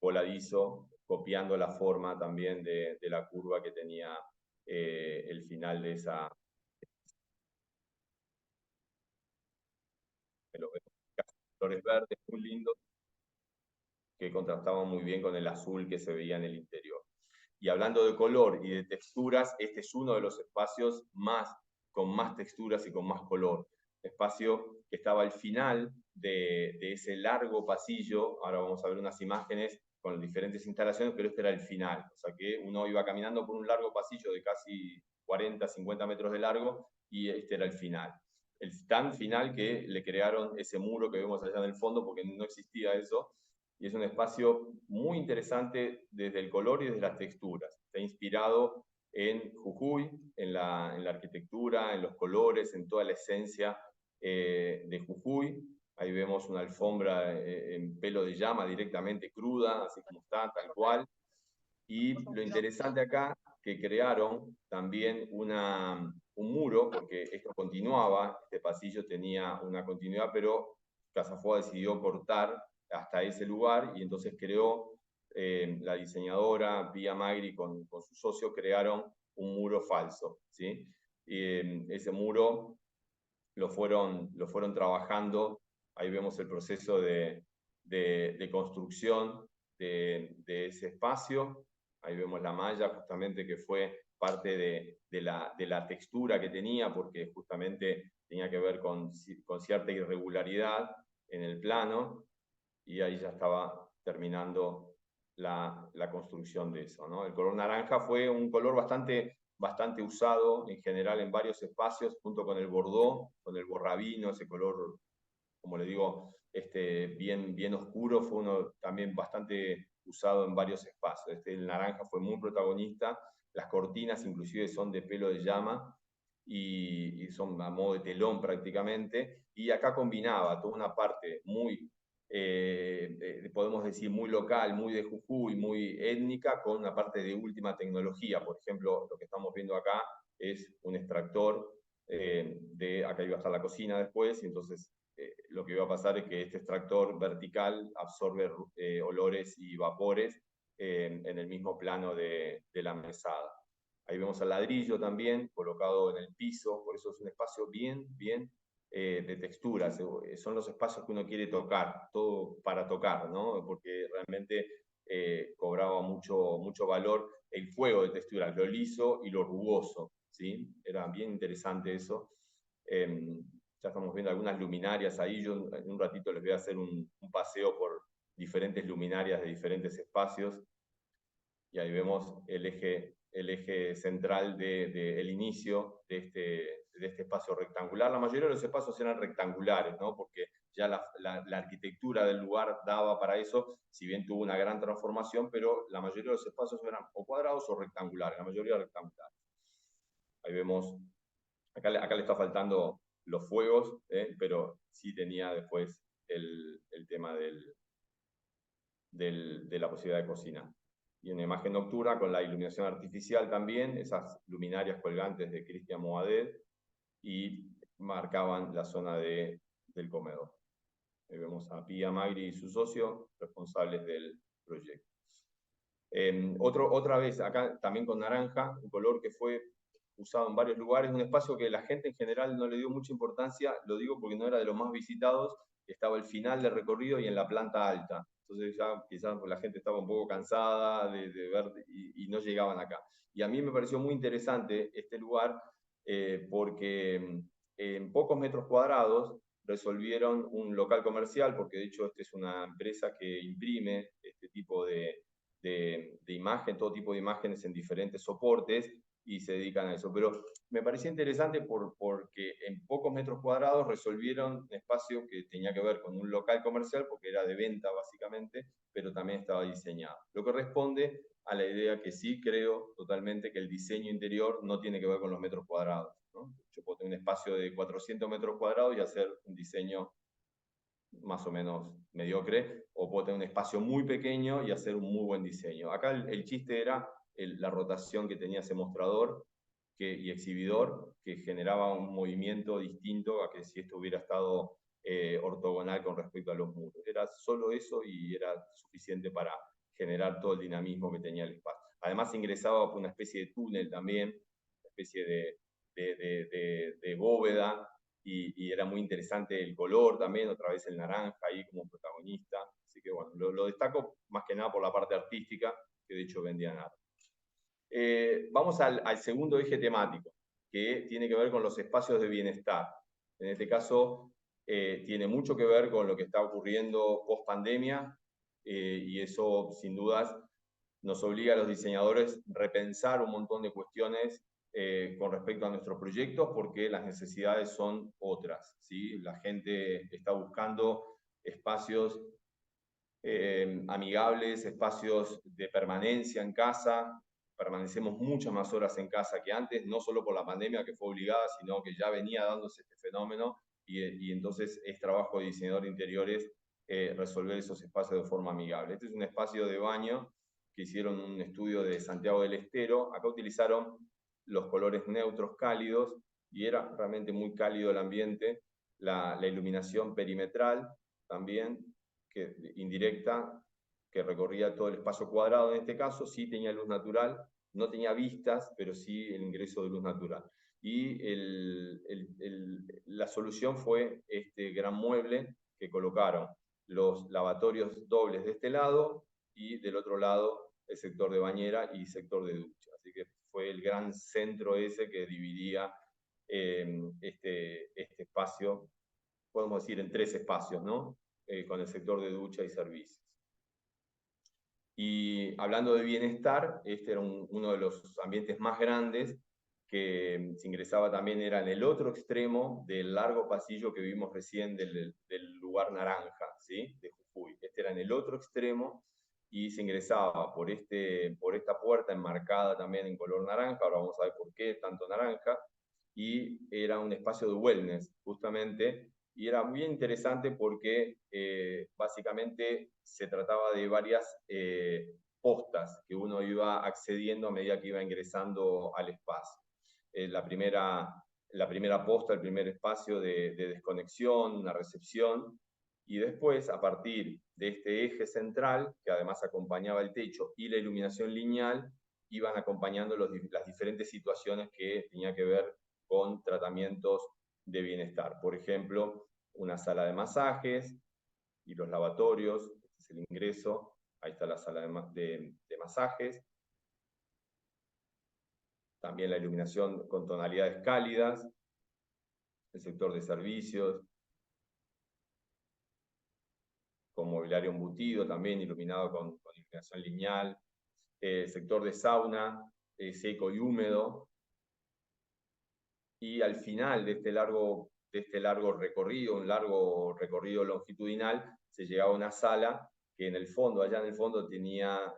voladizo, copiando la forma también de la curva que tenía el final de esa. Los colores verdes muy lindos que contrastaban muy bien con el azul que se veía en el interior. Y hablando de color y de texturas, este es uno de los espacios con más texturas y con más color. Espacio que estaba al final de ese largo pasillo. Ahora vamos a ver unas imágenes con diferentes instalaciones, pero este era el final. O sea que uno iba caminando por un largo pasillo de casi 40, 50 metros de largo, y este era el final. El tan final que le crearon ese muro que vemos allá en el fondo, porque no existía eso, y es un espacio muy interesante desde el color y desde las texturas. Está inspirado en Jujuy, en la arquitectura, en los colores, en toda la esencia de Jujuy. Ahí vemos una alfombra en pelo de llama directamente cruda, así como está, tal cual. Y lo interesante acá, que crearon también un muro, porque esto continuaba, este pasillo tenía una continuidad, pero Casafoa decidió cortar hasta ese lugar, y entonces creó, la diseñadora Pia Magri con su socio crearon un muro falso, ¿sí? Ese muro lo fueron trabajando, ahí vemos el proceso de construcción de ese espacio, ahí vemos la malla justamente que fue parte de la textura que tenía, porque justamente tenía que ver con cierta irregularidad, en el plano, y ahí ya estaba terminando la construcción de eso, ¿no? El color naranja fue un color bastante usado en general en varios espacios, junto con el bordó, con el borrabino, ese color, como le digo, bien oscuro, fue uno también bastante usado en varios espacios. El naranja fue muy protagonista, las cortinas inclusive son de pelo de llama, y son a modo de telón prácticamente, y acá combinaba toda una parte muy, podemos decir, muy local, muy de Jujuy, muy étnica, con una parte de última tecnología. Por ejemplo, lo que estamos viendo acá es un extractor, acá iba a estar la cocina después, y entonces lo que iba a pasar es que este extractor vertical absorbe olores y vapores en el mismo plano de la mesada. Ahí vemos el ladrillo también colocado en el piso, por eso es un espacio bien de texturas. Son los espacios que uno quiere tocar, todo para tocar, ¿no? Porque realmente cobraba mucho valor el juego de texturas, lo liso y lo rugoso, ¿sí? Era bien interesante eso. Ya estamos viendo algunas luminarias ahí, yo en un ratito les voy a hacer un paseo por diferentes luminarias de diferentes espacios, y ahí vemos el eje central del inicio de este espacio rectangular. La mayoría de los espacios eran rectangulares, ¿no? Porque ya la arquitectura del lugar daba para eso, si bien tuvo una gran transformación, pero la mayoría de los espacios eran o cuadrados o rectangulares, la mayoría rectangulares. Ahí vemos, acá le está faltando los fuegos, pero sí tenía después el tema de la posibilidad de cocina. Y una imagen nocturna con la iluminación artificial también, esas luminarias colgantes de Christian Moadet, y marcaban la zona del comedor. Ahí vemos a Pia Magri y su socio, responsables del proyecto. Otra vez, acá también con naranja, un color que fue usado en varios lugares, un espacio que la gente en general no le dio mucha importancia, lo digo porque no era de los más visitados, estaba al final del recorrido y en la planta alta. Entonces ya quizás la gente estaba un poco cansada de ver y no llegaban acá. Y a mí me pareció muy interesante este lugar porque en pocos metros cuadrados resolvieron un local comercial, porque de hecho esta es una empresa que imprime este tipo de imagen, todo tipo de imágenes en diferentes soportes, y se dedican a eso. Pero me parecía interesante porque en pocos metros cuadrados resolvieron un espacio que tenía que ver con un local comercial, porque era de venta básicamente, pero también estaba diseñado. Lo que responde a la idea que sí creo totalmente que el diseño interior no tiene que ver con los metros cuadrados, ¿no? Yo puedo tener un espacio de 400 metros cuadrados y hacer un diseño más o menos mediocre, o puedo tener un espacio muy pequeño y hacer un muy buen diseño. Acá el chiste era la rotación que tenía ese mostrador y exhibidor, que generaba un movimiento distinto a que si esto hubiera estado ortogonal con respecto a los muros. Era solo eso y era suficiente para generar todo el dinamismo que tenía el espacio. Además ingresaba por una especie de túnel también, una especie de bóveda, y era muy interesante el color también, otra vez el naranja ahí como protagonista. Así que bueno, lo destaco más que nada por la parte artística, que de hecho vendían arte. Vamos al segundo eje temático, que tiene que ver con los espacios de bienestar. En este caso, tiene mucho que ver con lo que está ocurriendo post pandemia, y eso sin dudas nos obliga a los diseñadores a repensar un montón de cuestiones con respecto a nuestros proyectos, porque las necesidades son otras, ¿sí? La gente está buscando espacios amigables, espacios de permanencia en casa. Permanecemos muchas más horas en casa que antes, no solo por la pandemia que fue obligada, sino que ya venía dándose este fenómeno, y entonces es trabajo de diseñador de interiores resolver esos espacios de forma amigable. Este es un espacio de baño que hicieron un estudio de Santiago del Estero. Acá utilizaron los colores neutros cálidos y era realmente muy cálido el ambiente. La iluminación perimetral también, indirecta, que recorría todo el espacio cuadrado en este caso, sí tenía luz natural, no tenía vistas, pero sí el ingreso de luz natural. Y la solución fue este gran mueble que colocaron los lavatorios dobles de este lado y del otro lado el sector de bañera y sector de ducha. Así que fue el gran centro ese que dividía este espacio podemos decir, en 3 espacios, ¿no? Con el sector de ducha y servicios. Y hablando de bienestar, este era uno de los ambientes más grandes que se ingresaba también, era en el otro extremo del largo pasillo que vimos recién del lugar naranja, ¿sí? De Jujuy. Este era en el otro extremo y se ingresaba por esta puerta enmarcada también en color naranja, ahora vamos a ver por qué tanto naranja, y era un espacio de wellness, justamente, y era muy interesante porque básicamente se trataba de varias postas que uno iba accediendo a medida que iba ingresando al espacio. La primera posta, el primer espacio de desconexión, una recepción, y después, a partir de este eje central, que además acompañaba el techo y la iluminación lineal, iban acompañando las diferentes situaciones que tenía que ver con tratamientos de bienestar. Por ejemplo, una sala de masajes y los lavatorios, este es el ingreso, ahí está la sala de masajes. También la iluminación con tonalidades cálidas, el sector de servicios, con mobiliario embutido, también iluminado con iluminación lineal, el sector de sauna, seco y húmedo, y al final de este largo recorrido, un largo recorrido longitudinal, se llegaba a una sala que en el fondo, allá en el fondo, tenía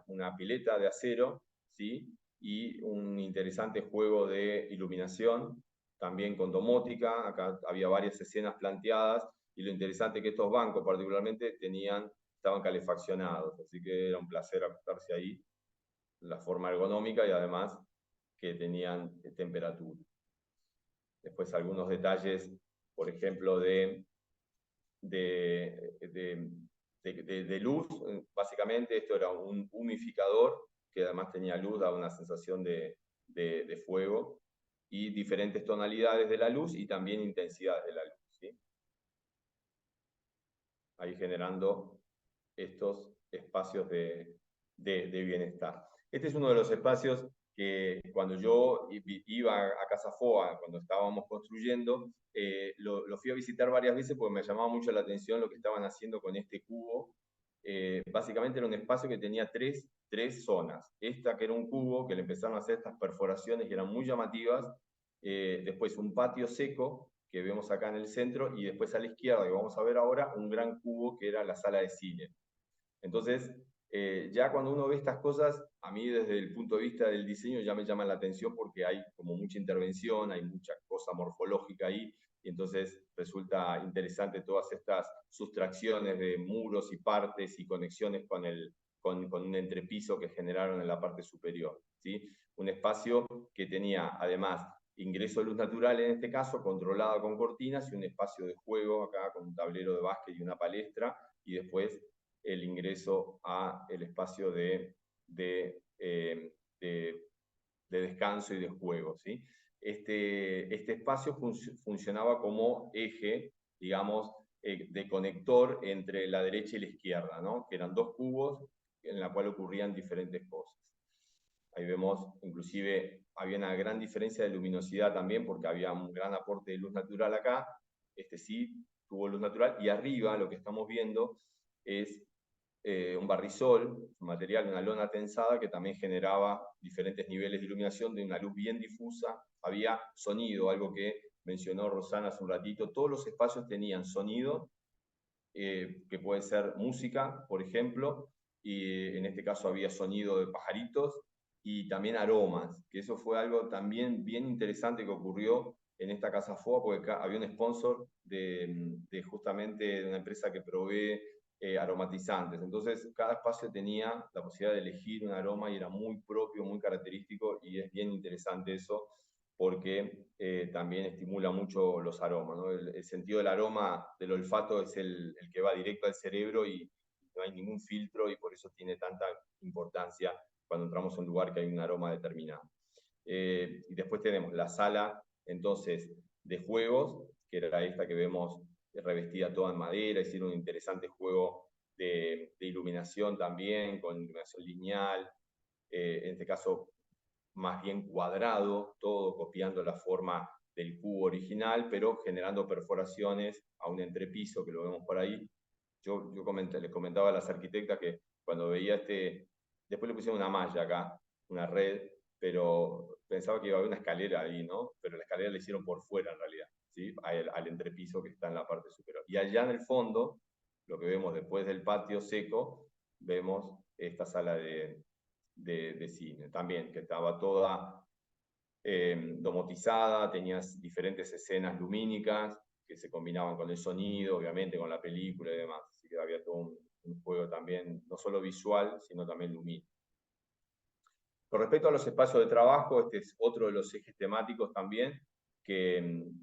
una pileta de acero, ¿sí? Y un interesante juego de iluminación, también con domótica. Acá había varias escenas planteadas, y lo interesante es que estos bancos particularmente estaban calefaccionados, así que era un placer acostarse ahí, la forma ergonómica y además que tenían temperatura. Después algunos detalles, por ejemplo, de luz. Básicamente esto era un humidificador que además tenía luz, daba una sensación de fuego, y diferentes tonalidades de la luz y también intensidades de la luz, ¿sí? Ahí generando estos espacios de bienestar. Este es uno de los espacios que cuando yo iba a Casa Foa, cuando estábamos construyendo, lo fui a visitar varias veces porque me llamaba mucho la atención lo que estaban haciendo con este cubo. Básicamente era un espacio que tenía tres zonas. Esta que era un cubo, que le empezaron a hacer estas perforaciones que eran muy llamativas. Después un patio seco, que vemos acá en el centro, y después a la izquierda, que vamos a ver ahora, un gran cubo que era la sala de cine. Entonces, ya cuando uno ve estas cosas, a mí desde el punto de vista del diseño ya me llama la atención porque hay como mucha intervención, hay mucha cosa morfológica ahí, y entonces resulta interesante todas estas sustracciones de muros y partes y conexiones con un entrepiso que generaron en la parte superior, ¿sí? Un espacio que tenía además ingreso de luz natural en este caso, controlado con cortinas, y un espacio de juego acá con un tablero de básquet y una palestra, y después el ingreso a el espacio de descanso y de juego, ¿sí? Este espacio funcionaba como eje, digamos, de conector entre la derecha y la izquierda, ¿no? Que eran dos cubos en la cual ocurrían diferentes cosas. Ahí vemos, inclusive, había una gran diferencia de luminosidad también, porque había un gran aporte de luz natural acá. Este sí tuvo luz natural, y arriba lo que estamos viendo es un barrizol, un material, una lona tensada que también generaba diferentes niveles de iluminación de una luz bien difusa. Había sonido, algo que mencionó Rosana hace un ratito. Todos los espacios tenían sonido, que puede ser música, por ejemplo, y en este caso había sonido de pajaritos, y también aromas, que eso fue algo también bien interesante que ocurrió en esta Casa Foa, porque había un sponsor justamente de una empresa que provee aromatizantes. Entonces, cada espacio tenía la posibilidad de elegir un aroma y era muy propio, muy característico, y es bien interesante eso porque también estimula mucho los aromas, ¿no? El sentido del aroma, del olfato, es el que va directo al cerebro y no hay ningún filtro, y por eso tiene tanta importancia cuando entramos a un lugar que hay un aroma determinado. Y después tenemos la sala, entonces, de juegos, que era esta que vemos revestida toda en madera. Hicieron un interesante juego de iluminación también, con iluminación lineal, en este caso más bien cuadrado, todo copiando la forma del cubo original, pero generando perforaciones a un entrepiso, que lo vemos por ahí. Yo les comentaba a las arquitectas que cuando veía después le pusieron una malla acá, una red, pero pensaba que iba a haber una escalera ahí, ¿no? Pero la escalera la hicieron por fuera en realidad, ¿sí? Al entrepiso que está en la parte superior. Y allá en el fondo, lo que vemos después del patio seco, vemos esta sala de cine también, que estaba toda domotizada, tenías diferentes escenas lumínicas que se combinaban con el sonido, obviamente, con la película y demás. Así que había todo un juego también, no solo visual, sino también lumínico. Con respecto a los espacios de trabajo, este es otro de los ejes temáticos también que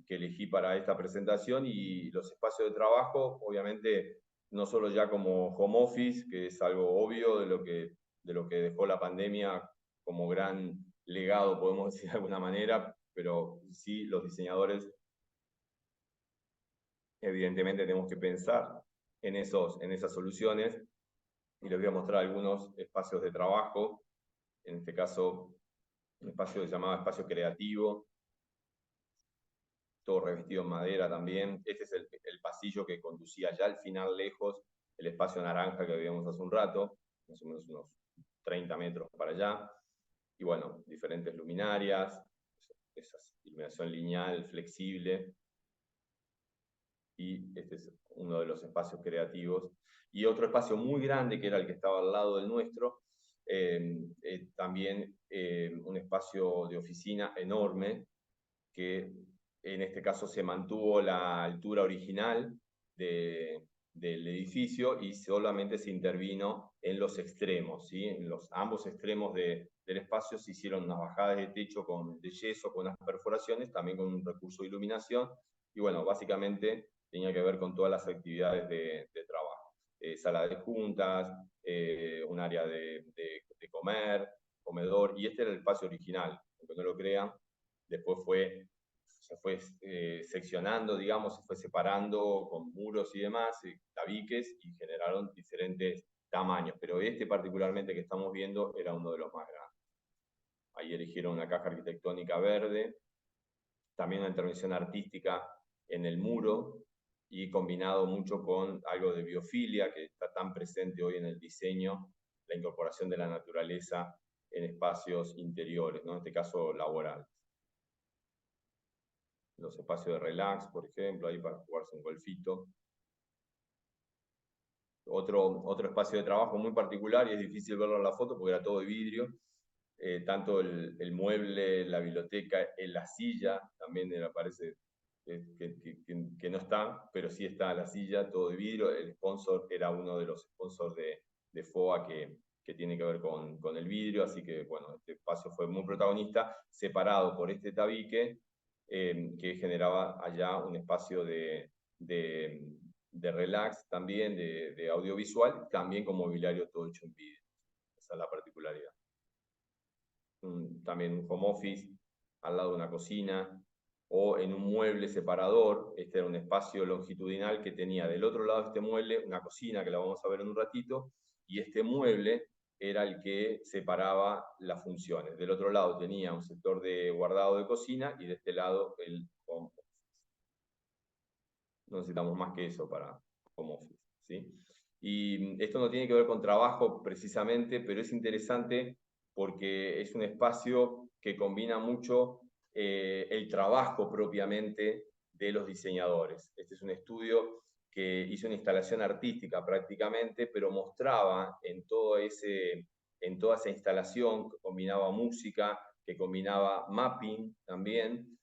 elegí para esta presentación, y los espacios de trabajo, obviamente, no solo ya como home office, que es algo obvio de lo que dejó la pandemia como gran legado, podemos decir de alguna manera, pero sí los diseñadores evidentemente tenemos que pensar en esas soluciones, y les voy a mostrar algunos espacios de trabajo, en este caso un espacio que se llamaba espacio creativo, todo revestido en madera también. Este es el pasillo que conducía ya al final lejos, el espacio naranja que vimos hace un rato, más o menos unos 30 metros para allá. Y bueno, diferentes luminarias, esa iluminación lineal, flexible. Y este es uno de los espacios creativos. Y otro espacio muy grande, que era el que estaba al lado del nuestro, también un espacio de oficina enorme, que en este caso se mantuvo la altura original del edificio y solamente se intervino en los extremos, ¿sí? En ambos extremos del espacio se hicieron unas bajadas de techo de yeso, con unas perforaciones, también con un recurso de iluminación, y bueno, básicamente tenía que ver con todas las actividades de trabajo. Sala de juntas, un área de comer, comedor, y este era el espacio original, aunque no lo crean. Después se fue seccionando, digamos, se fue separando con muros y demás, tabiques, y generaron diferentes tamaños, pero este particularmente que estamos viendo era uno de los más grandes. Ahí eligieron una caja arquitectónica verde, también una intervención artística en el muro, y combinado mucho con algo de biofilia que está tan presente hoy en el diseño, la incorporación de la naturaleza en espacios interiores, ¿no? En este caso laboral. Los espacios de relax, por ejemplo, ahí para jugarse un golfito. Otro espacio de trabajo muy particular, y es difícil verlo en la foto porque era todo de vidrio, tanto el mueble, la biblioteca, la silla, también parece que no está, pero sí está la silla, todo de vidrio. El sponsor era uno de los sponsors de FOA que tiene que ver con el vidrio, así que bueno, este espacio fue muy protagonista, separado por este tabique, que generaba allá un espacio de relax también, de audiovisual, también con mobiliario todo hecho en vidrio. Esa es la particularidad. También un home office al lado de una cocina, o en un mueble separador. Este era un espacio longitudinal que tenía del otro lado de este mueble una cocina, que la vamos a ver en un ratito, y este mueble era el que separaba las funciones. Del otro lado tenía un sector de guardado de cocina, y de este lado el home office. No necesitamos más que eso para home office, ¿sí? Y esto no tiene que ver con trabajo precisamente, pero es interesante porque es un espacio que combina mucho el trabajo propiamente de los diseñadores. Este es un estudio que hizo una instalación artística prácticamente, pero mostraba en toda esa instalación, que combinaba música, que combinaba mapping también,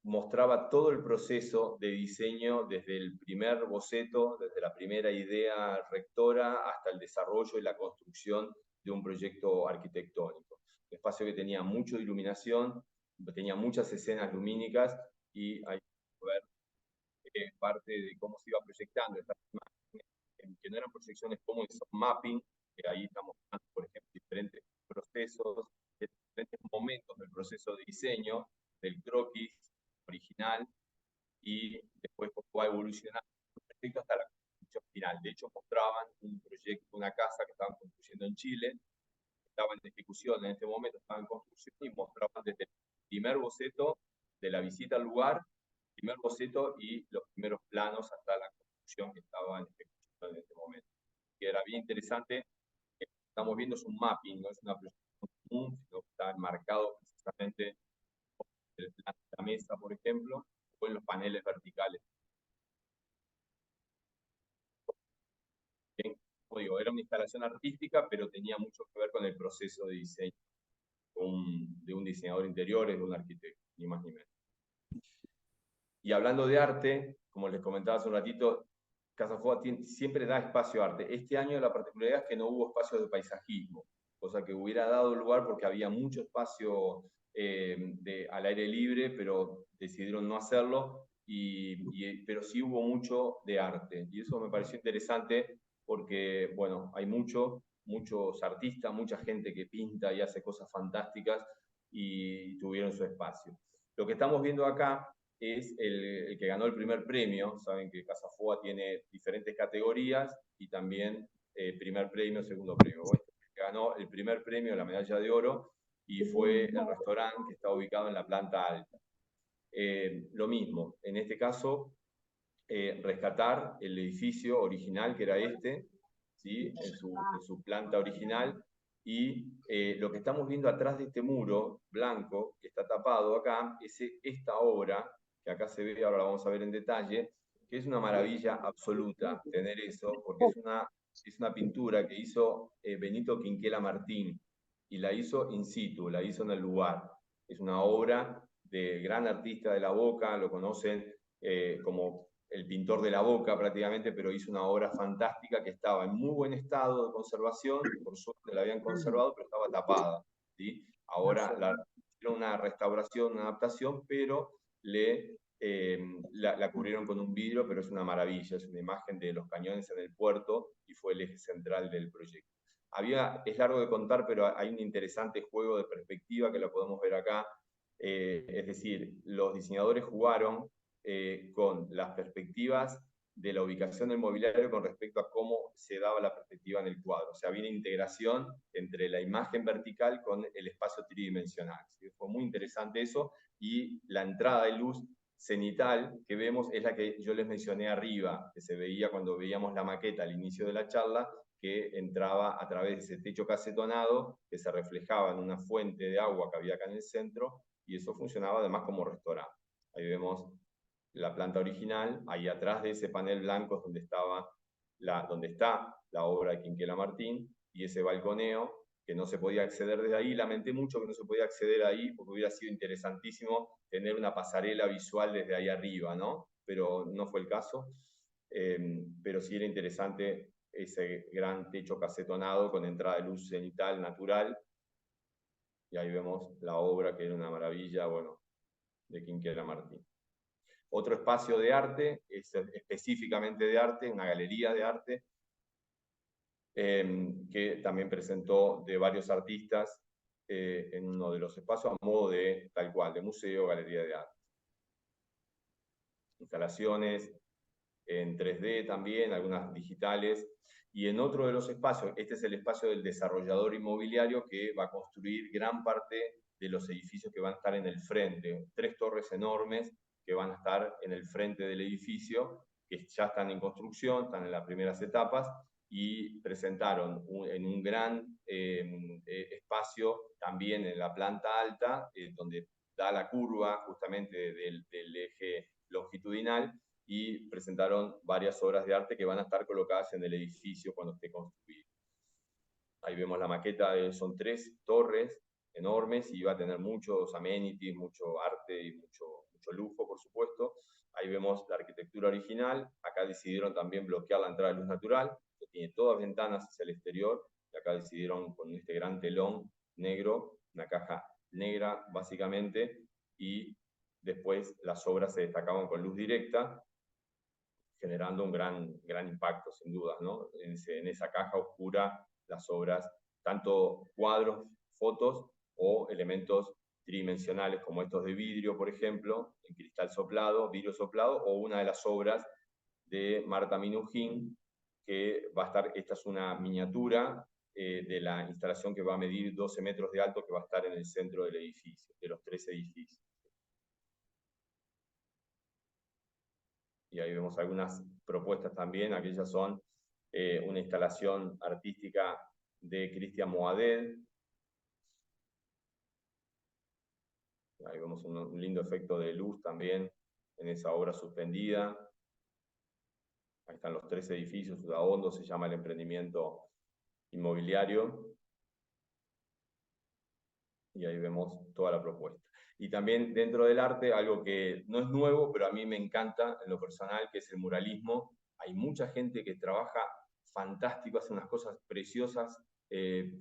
mostraba todo el proceso de diseño, desde el primer boceto, desde la primera idea rectora, hasta el desarrollo y la construcción de un proyecto arquitectónico. Un espacio que tenía mucho de iluminación, tenía muchas escenas lumínicas, y hay que ver parte de cómo se iba proyectando estas imágenes, que no eran proyecciones como son mapping, que ahí estamos mostrando, por ejemplo, diferentes procesos, diferentes momentos del proceso de diseño, del croquis original, y después va evolucionando el proyecto hasta la construcción final. De hecho, mostraban un proyecto, una casa que estaban construyendo en Chile, estaba en ejecución en este momento, estaba en construcción, y mostraban desde el primer boceto de la visita al lugar, primer boceto y los primeros planos hasta la construcción que estaba en ejecución en este momento. Que era bien interesante, estamos viendo es un mapping, no es una proyección común, sino que está enmarcado precisamente en el plano de la mesa, por ejemplo, o en los paneles verticales. Bien, como digo, era una instalación artística, pero tenía mucho que ver con el proceso de diseño de un diseñador de interiores, de un arquitecto, ni más ni menos. Y hablando de arte, como les comentaba hace un ratito, Casa Foga siempre da espacio a arte. Este año la particularidad es que no hubo espacio de paisajismo, cosa que hubiera dado lugar porque había mucho espacio al aire libre, pero decidieron no hacerlo, pero sí hubo mucho de arte. Y eso me pareció interesante porque, bueno, hay muchos artistas, mucha gente que pinta y hace cosas fantásticas y tuvieron su espacio. Lo que estamos viendo acá es el que ganó el primer premio. Saben que Casa Foga tiene diferentes categorías y también primer premio, segundo premio. Bueno, que ganó el primer premio, la medalla de oro, y fue el restaurante que está ubicado en la planta alta. Lo mismo, en este caso, rescatar el edificio original, que era este, ¿sí? en su planta original, y lo que estamos viendo atrás de este muro blanco, que está tapado acá, es esta obra, que acá se ve, ahora la vamos a ver en detalle, que es una maravilla absoluta tener eso, porque es una pintura que hizo Benito Quinquela Martín, y la hizo in situ, la hizo en el lugar. Es una obra de gran artista de la Boca, lo conocen como el pintor de la Boca prácticamente, pero hizo una obra fantástica que estaba en muy buen estado de conservación, por suerte la habían conservado, pero estaba tapada, ¿sí? Ahora hicieron una restauración, una adaptación, pero la cubrieron con un vidrio, pero es una maravilla, es una imagen de los cañones en el puerto y fue el eje central del proyecto. Es largo de contar, pero hay un interesante juego de perspectiva que lo podemos ver acá. Es decir, los diseñadores jugaron con las perspectivas de la ubicación del mobiliario con respecto a cómo se daba la perspectiva en el cuadro. O sea, había una integración entre la imagen vertical con el espacio tridimensional. ¿Sí? Fue muy interesante eso, y la entrada de luz cenital que vemos es la que yo les mencioné arriba, que se veía cuando veíamos la maqueta al inicio de la charla, que entraba a través de ese techo casetonado, que se reflejaba en una fuente de agua que había acá en el centro, y eso funcionaba además como restaurante. Ahí vemos la planta original, ahí atrás de ese panel blanco es donde está la obra de Quinquela Martín, y ese balconeo, que no se podía acceder desde ahí. Lamenté mucho que no se podía acceder ahí, porque hubiera sido interesantísimo tener una pasarela visual desde ahí arriba, ¿no? Pero no fue el caso. Pero sí era interesante ese gran techo casetonado con entrada de luz cenital natural, y ahí vemos la obra, que era una maravilla, bueno, de Quinquela Martín. Otro espacio de arte, es específicamente de arte, una galería de arte, que también presentó de varios artistas en uno de los espacios, a modo de tal cual, de museo, galería de arte. Instalaciones en 3D también, algunas digitales. Y en otro de los espacios, este es el espacio del desarrollador inmobiliario, que va a construir gran parte de los edificios que van a estar en el frente. 3 torres enormes que van a estar en el frente del edificio, que ya están en construcción, están en las primeras etapas, y presentaron en un gran espacio también en la planta alta, donde da la curva justamente del eje longitudinal, y presentaron varias obras de arte que van a estar colocadas en el edificio cuando esté construido. Ahí vemos la maqueta, son 3 torres enormes, y va a tener muchos amenities, mucho arte y mucho lujo, por supuesto. Ahí vemos la arquitectura original. Acá decidieron también bloquear la entrada de luz natural, que tiene todas ventanas hacia el exterior, y acá decidieron con este gran telón negro, una caja negra básicamente, y después las obras se destacaban con luz directa, generando un gran impacto, sin duda, ¿no? En esa caja oscura, las obras, tanto cuadros, fotos o elementos tridimensionales como estos de vidrio, por ejemplo, en cristal soplado, vidrio soplado, o una de las obras de Marta Minujín, que va a estar, esta es una miniatura de la instalación que va a medir 12 metros de alto, que va a estar en el centro del edificio, de los 3 edificios. Y ahí vemos algunas propuestas también, aquellas son una instalación artística de Christian Moadet. Ahí vemos un lindo efecto de luz también en esa obra suspendida. Ahí están los 3 edificios, Udaondo se llama el emprendimiento inmobiliario. Y ahí vemos toda la propuesta. Y también dentro del arte, algo que no es nuevo, pero a mí me encanta en lo personal, que es el muralismo. Hay mucha gente que trabaja fantástico, hace unas cosas preciosas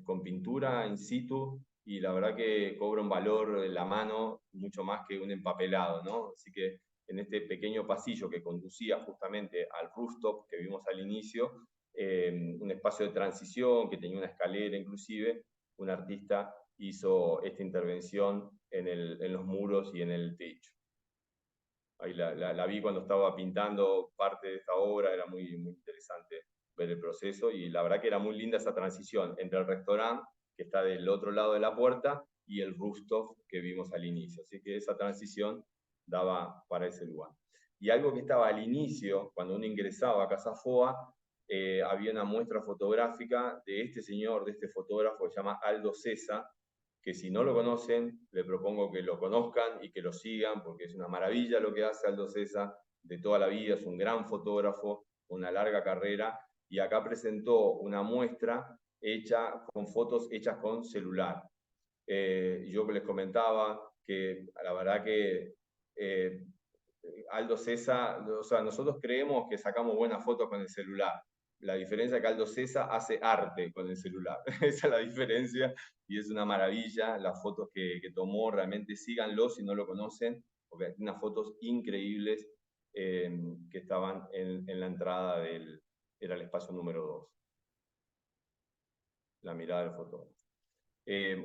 con pintura in situ, y la verdad que cobra un valor en la mano mucho más que un empapelado, ¿no? Así que en este pequeño pasillo que conducía justamente al rooftop que vimos al inicio, un espacio de transición que tenía una escalera inclusive, un artista hizo esta intervención en los muros y en el techo. Ahí la vi cuando estaba pintando parte de esta obra, era muy interesante ver el proceso, y la verdad que era muy linda esa transición entre el restaurante, que está del otro lado de la puerta, y el rooftop que vimos al inicio. Así que esa transición daba para ese lugar. Y algo que estaba al inicio, cuando uno ingresaba a Casa Foa, había una muestra fotográfica de este señor, de este fotógrafo que se llama Aldo Cesa, que si no lo conocen, le propongo que lo conozcan y que lo sigan, porque es una maravilla lo que hace Aldo Cesa de toda la vida, es un gran fotógrafo, una larga carrera, y acá presentó una muestra hecha con fotos hechas con celular. Yo les comentaba que la verdad que Aldo Cesa, o sea, nosotros creemos que sacamos buenas fotos con el celular. La diferencia es que Aldo Cesa hace arte con el celular. Esa es la diferencia, y es una maravilla las fotos que tomó. Realmente síganlo si no lo conocen, porque hay unas fotos increíbles que estaban en la entrada era el espacio número 2. La mirada del fotógrafo.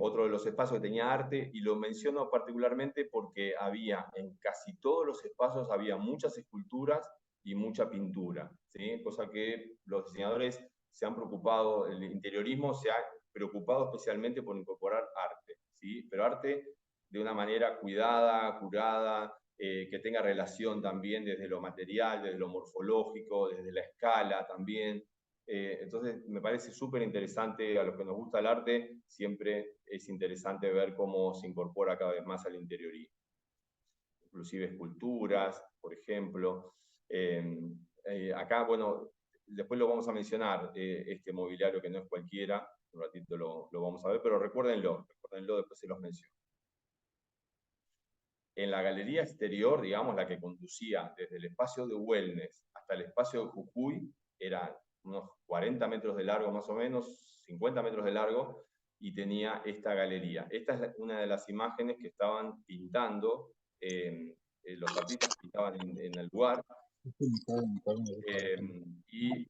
Otro de los espacios que tenía arte, y lo menciono particularmente porque había, en casi todos los espacios, había muchas esculturas y mucha pintura, ¿sí? Cosa que los diseñadores se han preocupado, el interiorismo se ha preocupado especialmente por incorporar arte, ¿sí? Pero arte de una manera cuidada, curada, que tenga relación también desde lo material, desde lo morfológico, desde la escala también. Entonces me parece súper interesante, a los que nos gusta el arte, siempre es interesante ver cómo se incorpora cada vez más al interiorismo. Inclusive esculturas, por ejemplo. Acá, bueno, después lo vamos a mencionar, este mobiliario que no es cualquiera, un ratito lo vamos a ver, pero recuérdenlo, después se los menciono. En la galería exterior, digamos, la que conducía desde el espacio de Wellness hasta el espacio de Jujuy, era unos 40 metros de largo más o menos, 50 metros de largo, y tenía esta galería. Esta es una de las imágenes que estaban pintando, los artistas pintaban en el lugar, y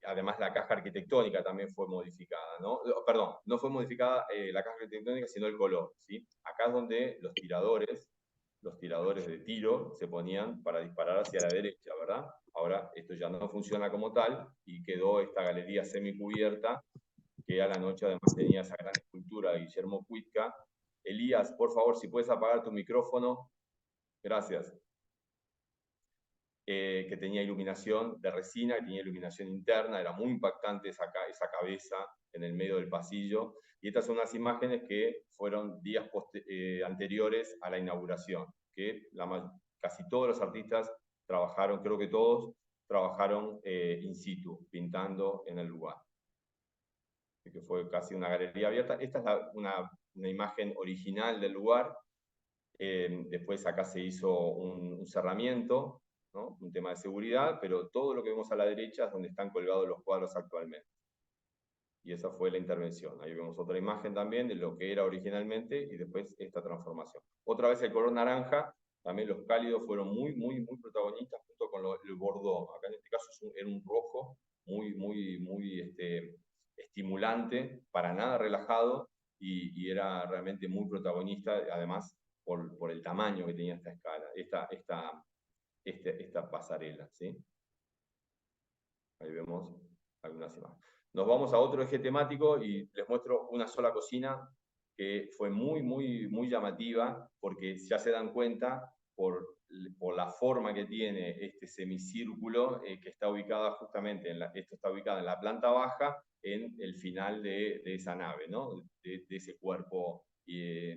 además la caja arquitectónica también fue modificada, ¿no? Perdón, no fue modificada la caja arquitectónica, sino el color, ¿sí? Acá es donde los tiradores de tiro se ponían para disparar hacia la derecha, ¿verdad? Ahora esto ya no funciona como tal, y quedó esta galería semicubierta, que a la noche además tenía esa gran escultura de Guillermo Cuitca. Elías, por favor, si puedes apagar tu micrófono. Gracias. Que tenía iluminación de resina, que tenía iluminación interna, era muy impactante esa cabeza en el medio del pasillo. Y estas son unas imágenes que fueron días anteriores a la inauguración, que casi todos los artistas trabajaron, creo que todos, trabajaron in situ, pintando en el lugar. Así que fue casi una galería abierta. Esta es una imagen original del lugar. Después acá se hizo un cerramiento, ¿no? Un tema de seguridad, pero todo lo que vemos a la derecha es donde están colgados los cuadros actualmente. Y esa fue la intervención. Ahí vemos otra imagen también de lo que era originalmente y después esta transformación. Otra vez el color naranja, también los cálidos fueron muy protagonistas junto con el bordó. Acá en este caso era un rojo muy estimulante, para nada relajado, y era realmente muy protagonista, además por el tamaño que tenía esta escala, esta pasarela, ¿sí? Ahí vemos algunas imágenes. Nos vamos a otro eje temático y les muestro una sola cocina que fue muy llamativa, porque ya se dan cuenta por la forma que tiene este semicírculo, que está ubicada justamente, esto está ubicado en la planta baja, en el final de esa nave, ¿no? de ese cuerpo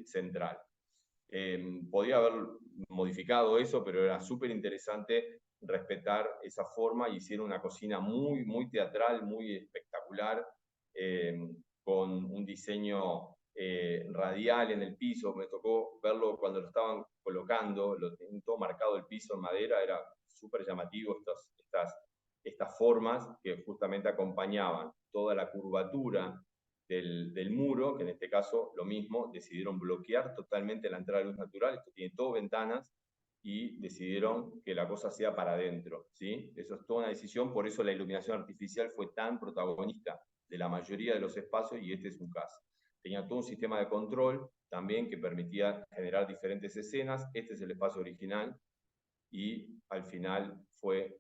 central. Podía haber modificado eso, pero era súper interesante respetar esa forma y hicieron una cocina muy, muy teatral, muy espectacular, con un diseño radial en el piso. Me tocó verlo cuando lo estaban colocando, lo tenían todo marcado el piso en madera, era súper llamativo estas formas que justamente acompañaban toda la curvatura del muro, que en este caso lo mismo, decidieron bloquear totalmente la entrada de luz natural, esto tiene todo ventanas, y decidieron que la cosa sea para adentro, ¿sí? Eso es toda una decisión, por eso la iluminación artificial fue tan protagonista de la mayoría de los espacios, y este es un caso. Tenía todo un sistema de control también que permitía generar diferentes escenas. Este es el espacio original, y al final fue,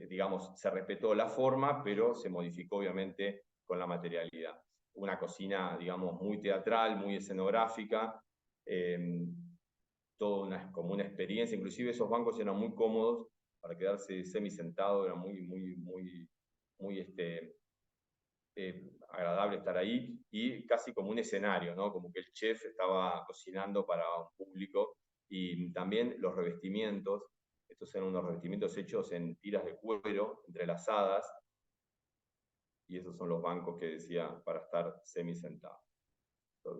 digamos, se respetó la forma, pero se modificó obviamente con la materialidad. Una cocina, digamos, muy teatral, muy escenográfica, como una experiencia. Inclusive esos bancos eran muy cómodos para quedarse semi-sentado, era muy agradable estar ahí, y casi como un escenario, ¿no? Como que el chef estaba cocinando para un público. Y también los revestimientos, estos eran unos revestimientos hechos en tiras de cuero entrelazadas, y esos son los bancos que decía para estar semi-sentado.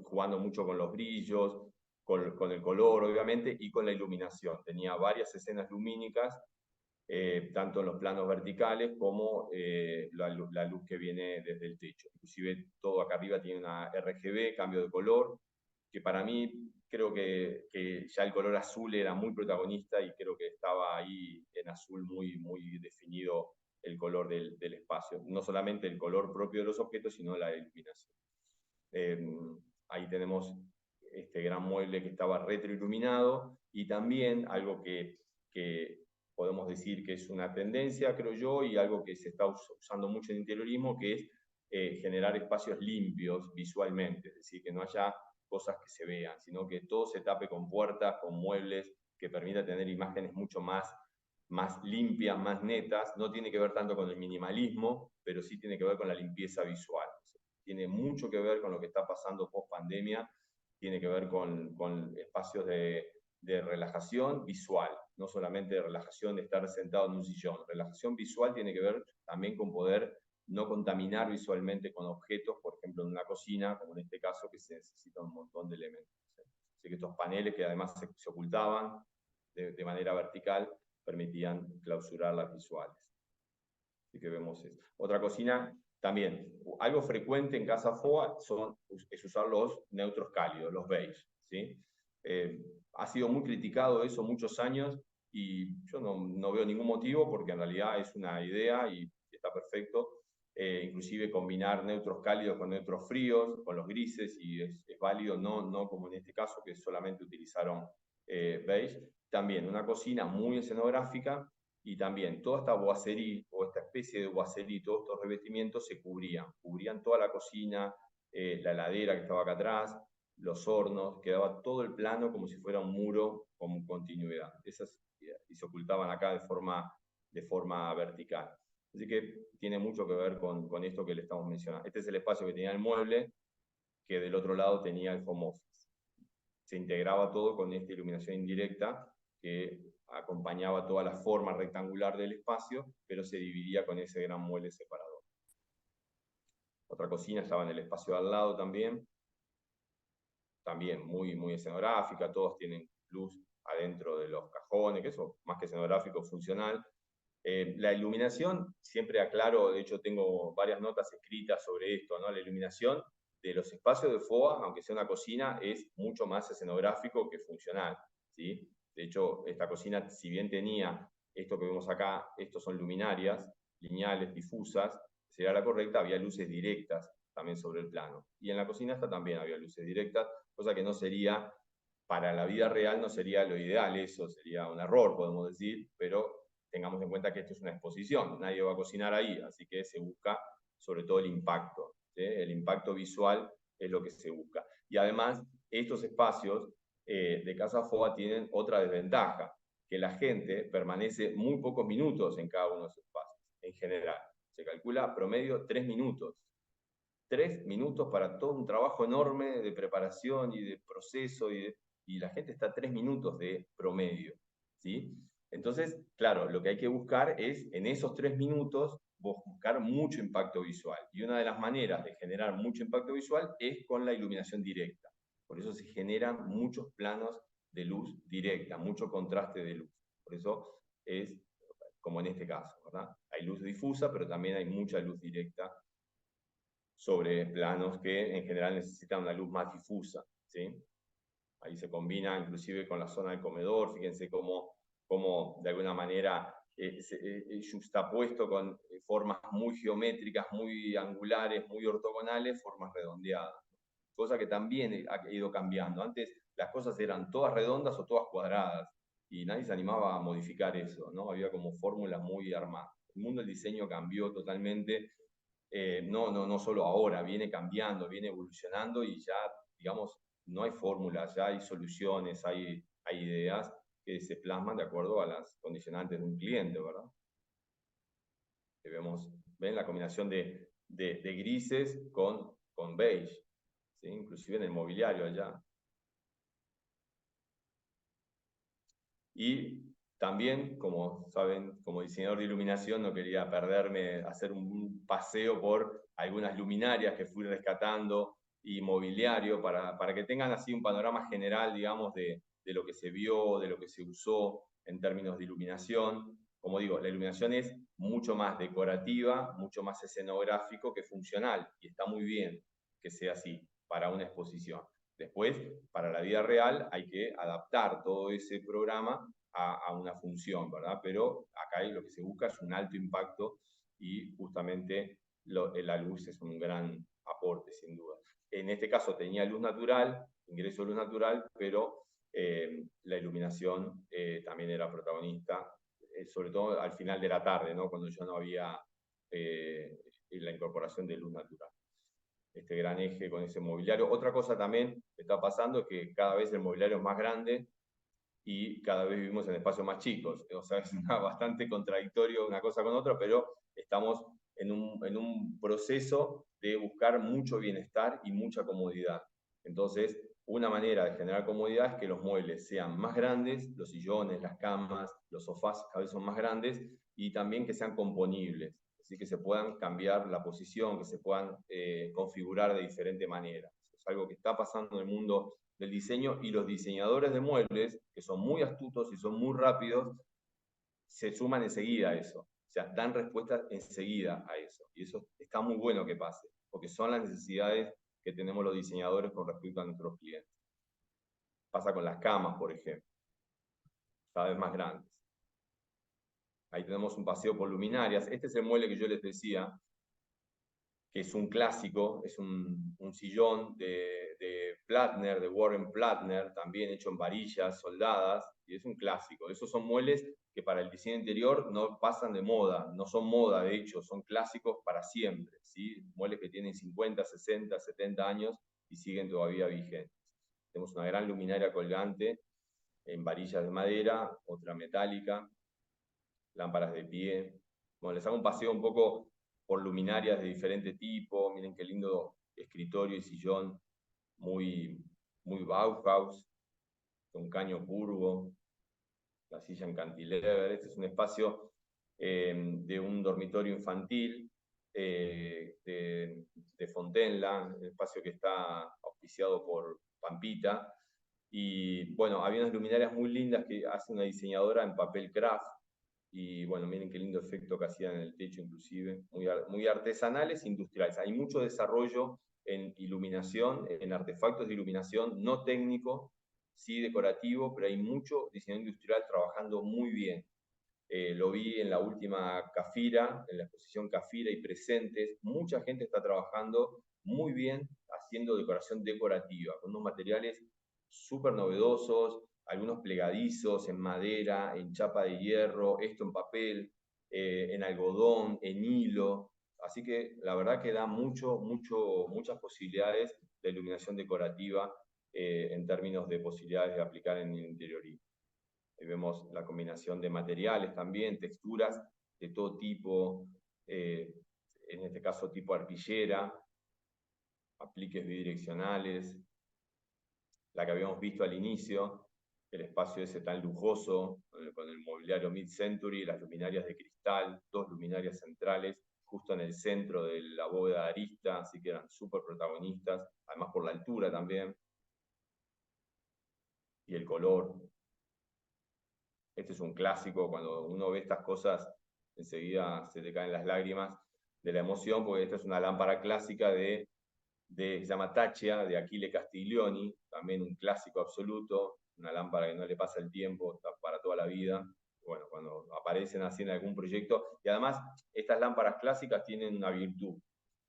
Jugando mucho con los brillos, con el color, obviamente, y con la iluminación. Tenía varias escenas lumínicas, tanto en los planos verticales como la luz que viene desde el techo. Inclusive todo acá arriba tiene una RGB, cambio de color, que para mí creo que ya el color azul era muy protagonista, y creo que estaba ahí en azul muy, muy definido el color del espacio. No solamente el color propio de los objetos, sino la iluminación. Ahí tenemos este gran mueble que estaba retroiluminado, y también algo que podemos decir que es una tendencia, creo yo, y algo que se está usando mucho en interiorismo, que es generar espacios limpios visualmente, es decir, que no haya cosas que se vean, sino que todo se tape con puertas, con muebles, que permita tener imágenes mucho más limpias, más netas. No tiene que ver tanto con el minimalismo, pero sí tiene que ver con la limpieza visual. Tiene mucho que ver con lo que está pasando post pandemia, tiene que ver con espacios de relajación visual, no solamente de relajación de estar sentado en un sillón. Relajación visual tiene que ver también con poder no contaminar visualmente con objetos, por ejemplo en una cocina, como en este caso, que se necesita un montón de elementos. Así que estos paneles, que además se ocultaban de manera vertical, permitían clausurar las visuales. Así que vemos eso. Otra cocina también, algo frecuente en casa FOA es usar los neutros cálidos, los beige, ¿sí? Ha sido muy criticado eso muchos años, y yo no veo ningún motivo, porque en realidad es una idea y está perfecto. Inclusive combinar neutros cálidos con neutros fríos, con los grises, y es válido, no como en este caso, que solamente utilizaron beige. También una cocina muy escenográfica, y también toda esta boiserie, o esta especie de boiserie, todos estos revestimientos se cubrían toda la cocina, la heladera que estaba acá atrás, los hornos, quedaba todo el plano como si fuera un muro con continuidad. Y se ocultaban acá de forma vertical. Así que tiene mucho que ver con esto que le estamos mencionando. Este es el espacio que tenía el mueble, que del otro lado tenía el home office. Se integraba todo con esta iluminación indirecta, que acompañaba toda la forma rectangular del espacio, pero se dividía con ese gran mueble separador. Otra cocina estaba en el espacio de al lado también muy, muy escenográfica. Todos tienen luz adentro de los cajones, que eso más que escenográfico, funcional. La iluminación, siempre aclaro, de hecho tengo varias notas escritas sobre esto, ¿no? La iluminación de los espacios de FOA, aunque sea una cocina, es mucho más escenográfico que funcional, ¿sí? De hecho, esta cocina, si bien tenía esto que vemos acá, estos son luminarias lineales, difusas, sería la correcta, había luces directas también sobre el plano. Y en la cocina esta también había luces directas, cosa que no sería, para la vida real no sería lo ideal, eso sería un error, podemos decir, pero tengamos en cuenta que esto es una exposición, nadie va a cocinar ahí, así que se busca sobre todo el impacto, ¿sí? El impacto visual es lo que se busca. Y además, estos espacios de Casa Foa tienen otra desventaja, que la gente permanece muy pocos minutos en cada uno de sus espacios, en general. Se calcula promedio 3 minutos. 3 minutos para todo un trabajo enorme de preparación y de proceso, y la gente está 3 minutos de promedio, ¿sí? Entonces, claro, lo que hay que buscar es, en esos 3 minutos, buscar mucho impacto visual. Y una de las maneras de generar mucho impacto visual es con la iluminación directa. Por eso se generan muchos planos de luz directa, mucho contraste de luz. Por eso es como en este caso, ¿verdad? Hay luz difusa, pero también hay mucha luz directa sobre planos que en general necesitan una luz más difusa, ¿sí? Ahí se combina inclusive con la zona del comedor, fíjense cómo de alguna manera justapuesto con formas muy geométricas, muy angulares, muy ortogonales, formas redondeadas, cosa que también ha ido cambiando. Antes las cosas eran todas redondas o todas cuadradas, y nadie se animaba a modificar eso, ¿no? Había como fórmulas muy armadas. El mundo del diseño cambió totalmente, no solo ahora, viene cambiando, viene evolucionando, y ya, digamos, no hay fórmulas, ya hay soluciones, hay ideas que se plasman de acuerdo a las condicionantes de un cliente, ¿verdad? Que ven la combinación de grises con beige, ¿sí? Inclusive en el mobiliario allá. Y también, como saben, como diseñador de iluminación, no quería perderme, hacer un paseo por algunas luminarias que fui rescatando, y mobiliario, para que tengan así un panorama general, digamos, de lo que se vio, de lo que se usó en términos de iluminación. Como digo, la iluminación es mucho más decorativa, mucho más escenográfico que funcional, y está muy bien que sea así para una exposición. Después, para la vida real, hay que adaptar todo ese programa a una función, ¿verdad? Pero acá lo que se busca es un alto impacto, y justamente la luz es un gran aporte, sin duda. En este caso tenía luz natural, ingreso de luz natural, pero la iluminación también era protagonista, sobre todo al final de la tarde, ¿no? Cuando ya no había la incorporación de luz natural. Este gran eje con ese mobiliario. Otra cosa también que está pasando es que cada vez el mobiliario es más grande y cada vez vivimos en espacios más chicos. O sea, es bastante contradictorio una cosa con otra, pero estamos en un proceso de buscar mucho bienestar y mucha comodidad. Entonces, una manera de generar comodidad es que los muebles sean más grandes, los sillones, las camas, los sofás cada vez son más grandes, y también que sean componibles, así que se puedan cambiar la posición, que se puedan configurar de diferente manera. Es algo que está pasando en el mundo del diseño, y los diseñadores de muebles, que son muy astutos y son muy rápidos, se suman enseguida a eso. O sea, dan respuesta enseguida a eso. Y eso está muy bueno que pase, porque son las necesidades que tenemos los diseñadores con respecto a nuestros clientes. Pasa con las camas, por ejemplo, cada vez más grandes. Ahí tenemos un paseo por luminarias. Este es el mueble que yo les decía, que es un clásico, es un sillón de Plattner, de Warren Plattner, también hecho en varillas soldadas, y es un clásico. Esos son muebles que para el diseño interior no pasan de moda, no son moda, de hecho, son clásicos para siempre, ¿sí? Muebles que tienen 50, 60, 70 años y siguen todavía vigentes. Tenemos una gran luminaria colgante en varillas de madera, otra metálica, lámparas de pie. Bueno, les hago un paseo un poco por luminarias de diferente tipo. Miren qué lindo escritorio y sillón, muy Bauhaus, con caño curvo, la silla en cantilever. Este es un espacio de un dormitorio infantil de Fontainebleau, un espacio que está auspiciado por Pampita. Y bueno, había unas luminarias muy lindas que hace una diseñadora en papel craft, y bueno, miren qué lindo efecto que hacían en el techo, inclusive, muy artesanales, industriales. Hay mucho desarrollo en iluminación, en artefactos de iluminación, no técnico, sí decorativo, pero hay mucho diseño industrial trabajando muy bien. Lo vi en la última Cafira, en la exposición Cafira y Presentes. Mucha gente está trabajando muy bien haciendo decoración decorativa, con unos materiales súper novedosos, algunos plegadizos en madera, en chapa de hierro, esto en papel, en algodón, en hilo. Así que la verdad que da muchas posibilidades de iluminación decorativa en términos de posibilidades de aplicar en el interiorismo. Ahí vemos la combinación de materiales también, texturas de todo tipo, en este caso tipo arpillera, apliques bidireccionales, la que habíamos visto al inicio, el espacio ese tan lujoso, con el mobiliario mid-century, las luminarias de cristal, 2 luminarias centrales, justo en el centro de la bóveda de arista, así que eran súper protagonistas, además por la altura también, y el color. Este es un clásico, cuando uno ve estas cosas, enseguida se te caen las lágrimas de la emoción, porque esta es una lámpara clásica se llama Taccia, de Achille Castiglioni, también un clásico absoluto, una lámpara que no le pasa el tiempo, está para toda la vida. Bueno, cuando aparecen así en algún proyecto, y además estas lámparas clásicas tienen una virtud,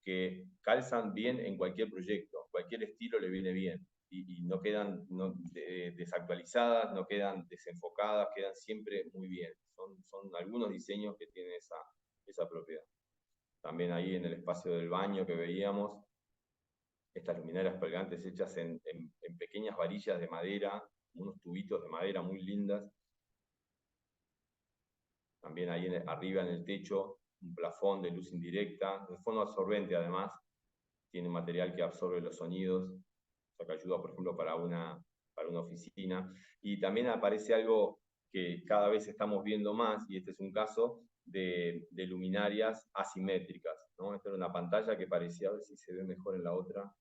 que calzan bien en cualquier proyecto, cualquier estilo le viene bien, y no quedan desactualizadas, no quedan desenfocadas, quedan siempre muy bien. Son algunos diseños que tienen esa propiedad. También ahí en el espacio del baño que veíamos, estas luminarias colgantes hechas en pequeñas varillas de madera, unos tubitos de madera muy lindas. También ahí arriba en el techo, un plafón de luz indirecta, de fondo absorbente además, tiene un material que absorbe los sonidos, o sea, que ayuda, por ejemplo, para una oficina. Y también aparece algo que cada vez estamos viendo más, y este es un caso de luminarias asimétricas, ¿no? Esta era una pantalla que parecía, a ver si se ve mejor en la otra.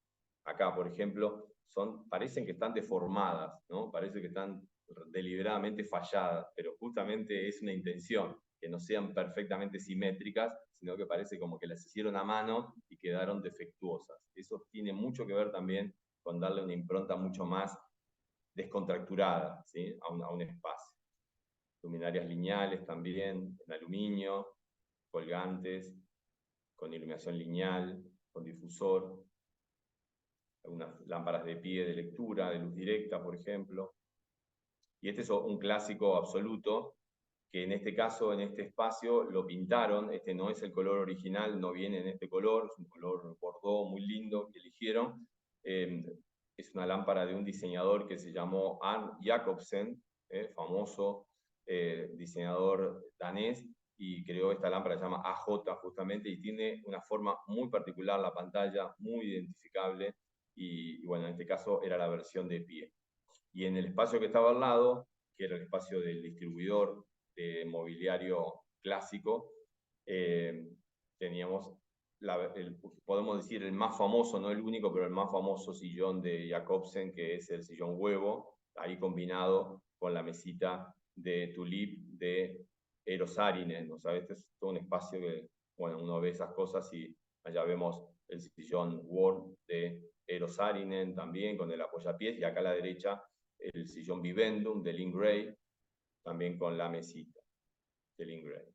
Acá, por ejemplo, parecen que están deformadas, ¿no? Parece que están deliberadamente falladas, pero justamente es una intención, que no sean perfectamente simétricas, sino que parece como que las hicieron a mano y quedaron defectuosas. Eso tiene mucho que ver también con darle una impronta mucho más descontracturada, ¿sí? a un espacio. Luminarias lineales también, en aluminio, colgantes, con iluminación lineal, con difusor, algunas lámparas de pie de lectura, de luz directa, por ejemplo. Y este es un clásico absoluto, que en este caso, en este espacio, lo pintaron. Este no es el color original, no viene en este color, es un color bordeaux muy lindo que eligieron. Es una lámpara de un diseñador que se llamó Arne Jacobsen, famoso diseñador danés, y creó esta lámpara que se llama AJ justamente, y tiene una forma muy particular la pantalla, muy identificable, y bueno, en este caso era la versión de pie. Y en el espacio que estaba al lado, que era el espacio del distribuidor de mobiliario clásico, teníamos, podemos decir, el más famoso, no el único, pero el más famoso sillón de Jacobsen, que es el sillón huevo, ahí combinado con la mesita de tulip de Eero Saarinen. ¿No? ¿Sabes? Este es todo un espacio que, bueno, uno ve esas cosas y allá vemos el sillón Word de Eero Saarinen también, con el apoyapiés, y acá a la derecha el sillón Vivendum de Lynn Gray, también con la mesita de Lynn Gray.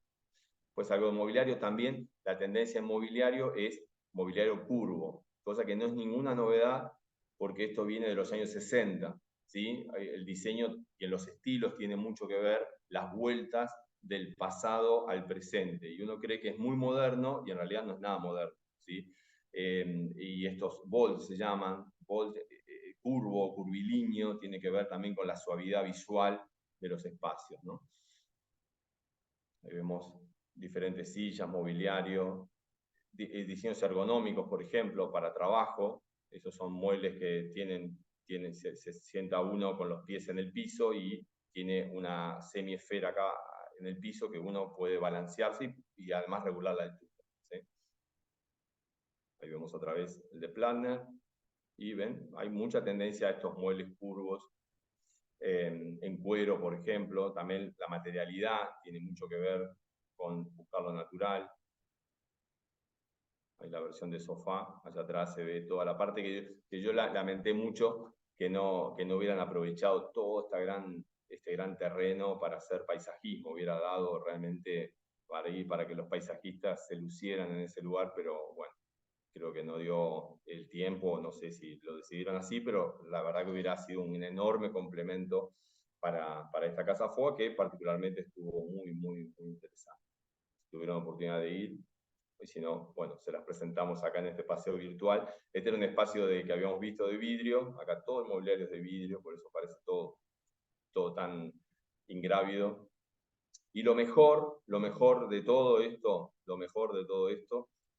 Pues algo de mobiliario también, la tendencia en mobiliario es mobiliario curvo, cosa que no es ninguna novedad porque esto viene de los años 60, ¿sí? El diseño y en los estilos tiene mucho que ver las vueltas del pasado al presente, y uno cree que es muy moderno y en realidad no es nada moderno, ¿sí? Y estos bolts se llaman, bolt curvo, curvilíneo, tiene que ver también con la suavidad visual de los espacios, ¿no? Ahí vemos diferentes sillas, mobiliario, diseños ergonómicos, por ejemplo, para trabajo. Esos son muebles que se sienta uno con los pies en el piso y tiene una semiesfera acá en el piso que uno puede balancearse y además regular la altura, ¿sí? Ahí vemos otra vez el de Planner. Y ven, hay mucha tendencia a estos muebles curvos, en cuero, por ejemplo. También la materialidad tiene mucho que ver con buscar lo natural. Hay la versión de sofá, allá atrás se ve toda la parte que yo lamenté mucho que no hubieran aprovechado todo este gran terreno para hacer paisajismo. Hubiera dado realmente para que los paisajistas se lucieran en ese lugar, pero bueno, creo que no dio el tiempo, no sé si lo decidieron así, pero la verdad que hubiera sido un enorme complemento para esta Casa Foa, que particularmente estuvo muy, muy, muy interesante. Si tuvieron oportunidad de ir, y si no, bueno, se las presentamos acá en este paseo virtual. Este era un espacio que habíamos visto de vidrio, acá todo el mobiliario es de vidrio, por eso parece todo tan ingrávido. Y lo mejor de todo esto,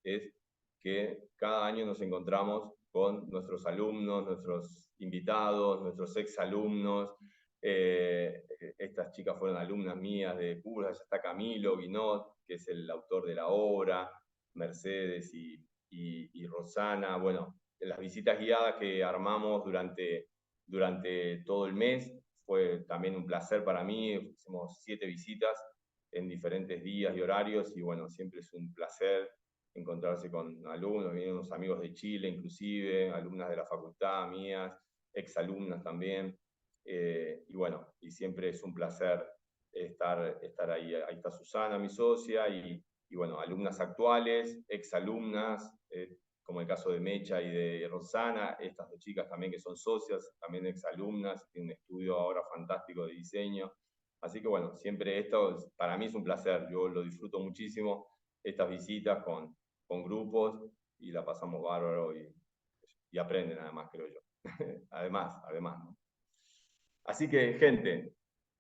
es que cada año nos encontramos con nuestros alumnos, nuestros invitados, nuestros exalumnos. Estas chicas fueron alumnas mías de Pura, ya está Camilo Guinot, que es el autor de la obra, Mercedes y Rosana. Bueno, las visitas guiadas que armamos durante todo el mes, fue también un placer para mí. Hicimos 7 visitas en diferentes días y horarios, y bueno, siempre es un placer encontrarse con alumnos, vienen unos amigos de Chile inclusive, alumnas de la facultad mías, exalumnas también, y bueno, y siempre es un placer estar ahí. Ahí está Susana, mi socia, y bueno, alumnas actuales, exalumnas, como el caso de Mecha y de Rosana, estas 2 chicas también que son socias, también exalumnas, tienen un estudio ahora fantástico de diseño. Así que bueno, siempre esto para mí es un placer, yo lo disfruto muchísimo, estas visitas con grupos, y la pasamos bárbaro, y aprenden además, creo yo. además, ¿no? Así que, gente,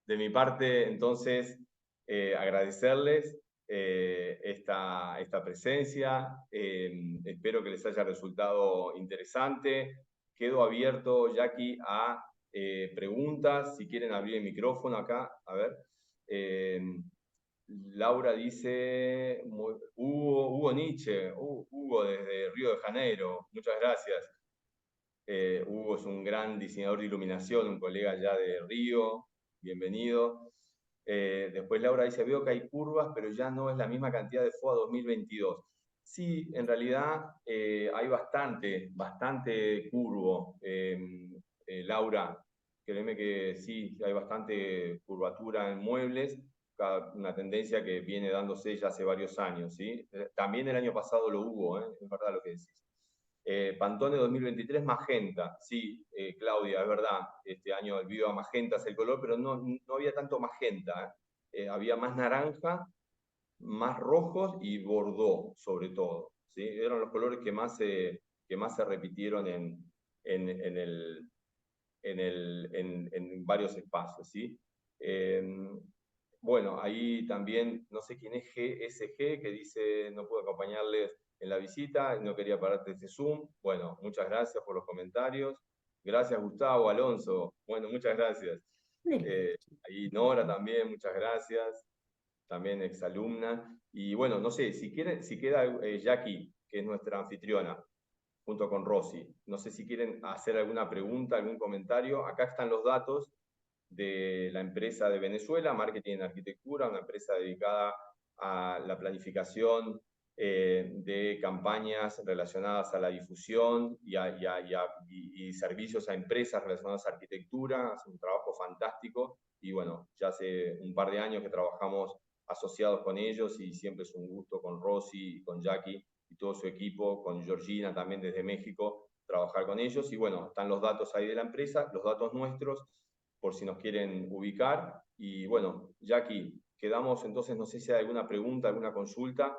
de mi parte, entonces, agradecerles esta presencia. Espero que les haya resultado interesante. Quedo abierto, Jackie, a preguntas. Si quieren abrir el micrófono acá, a ver. Laura dice, Hugo Nietzsche, Hugo desde Río de Janeiro, muchas gracias. Hugo es un gran diseñador de iluminación, un colega ya de Río, bienvenido. Después Laura dice, veo que hay curvas, pero ya no es la misma cantidad de FOA 2022. Sí, en realidad hay bastante curvo. Laura, créeme que sí, hay bastante curvatura en muebles, una tendencia que viene dándose ya hace varios años, ¿sí? También el año pasado lo hubo, es verdad lo que decís. Pantone 2023 magenta, sí, Claudia, es verdad, este año el Viva magenta es el color, pero no había tanto magenta, había más naranja, más rojos y bordó, sobre todo, ¿sí? Eran los colores que más se repitieron en varios espacios, ¿sí? Bueno, ahí también, no sé quién es GSG, que dice, no puedo acompañarles en la visita, no quería pararte este Zoom. Bueno, muchas gracias por los comentarios. Gracias, Gustavo, Alonso. Bueno, muchas gracias. Ahí Nora también, muchas gracias. También exalumna. Y bueno, no sé, si queda Jackie, que es nuestra anfitriona, junto con Rosy. No sé si quieren hacer alguna pregunta, algún comentario. Acá están los datos de la empresa de Venezuela, Marketing en Arquitectura, una empresa dedicada a la planificación de campañas relacionadas a la difusión y servicios a empresas relacionadas a arquitectura. Hace un trabajo fantástico, y bueno, ya hace un par de años que trabajamos asociados con ellos, y siempre es un gusto con Rosy y con Jackie y todo su equipo, con Georgina también desde México, trabajar con ellos. Y bueno, están los datos ahí de la empresa, los datos nuestros, por si nos quieren ubicar. Y bueno, Jackie, quedamos entonces, no sé si hay alguna pregunta, alguna consulta.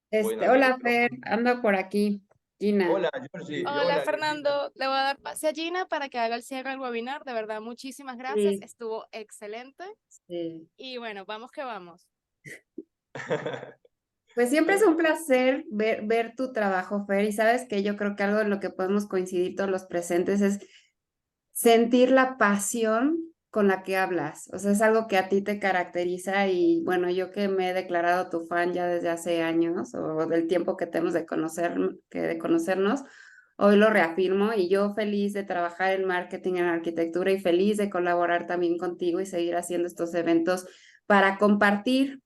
Hola, Fer, ando por aquí, Gina. Hola, Georgie. Hola Fernando, le voy a dar pase a Gina para que haga el cierre del webinar. De verdad, muchísimas gracias, Sí, estuvo excelente. sí. Y bueno, vamos que vamos. Pues siempre es un placer ver tu trabajo, Fer, y sabes que yo creo que algo en lo que podemos coincidir todos los presentes es sentir la pasión con la que hablas. O sea, es algo que a ti te caracteriza, y bueno, yo que me he declarado tu fan ya desde hace años, o del tiempo que tenemos de conocernos, hoy lo reafirmo, y yo feliz de trabajar en marketing, en arquitectura, y feliz de colaborar también contigo y seguir haciendo estos eventos para compartir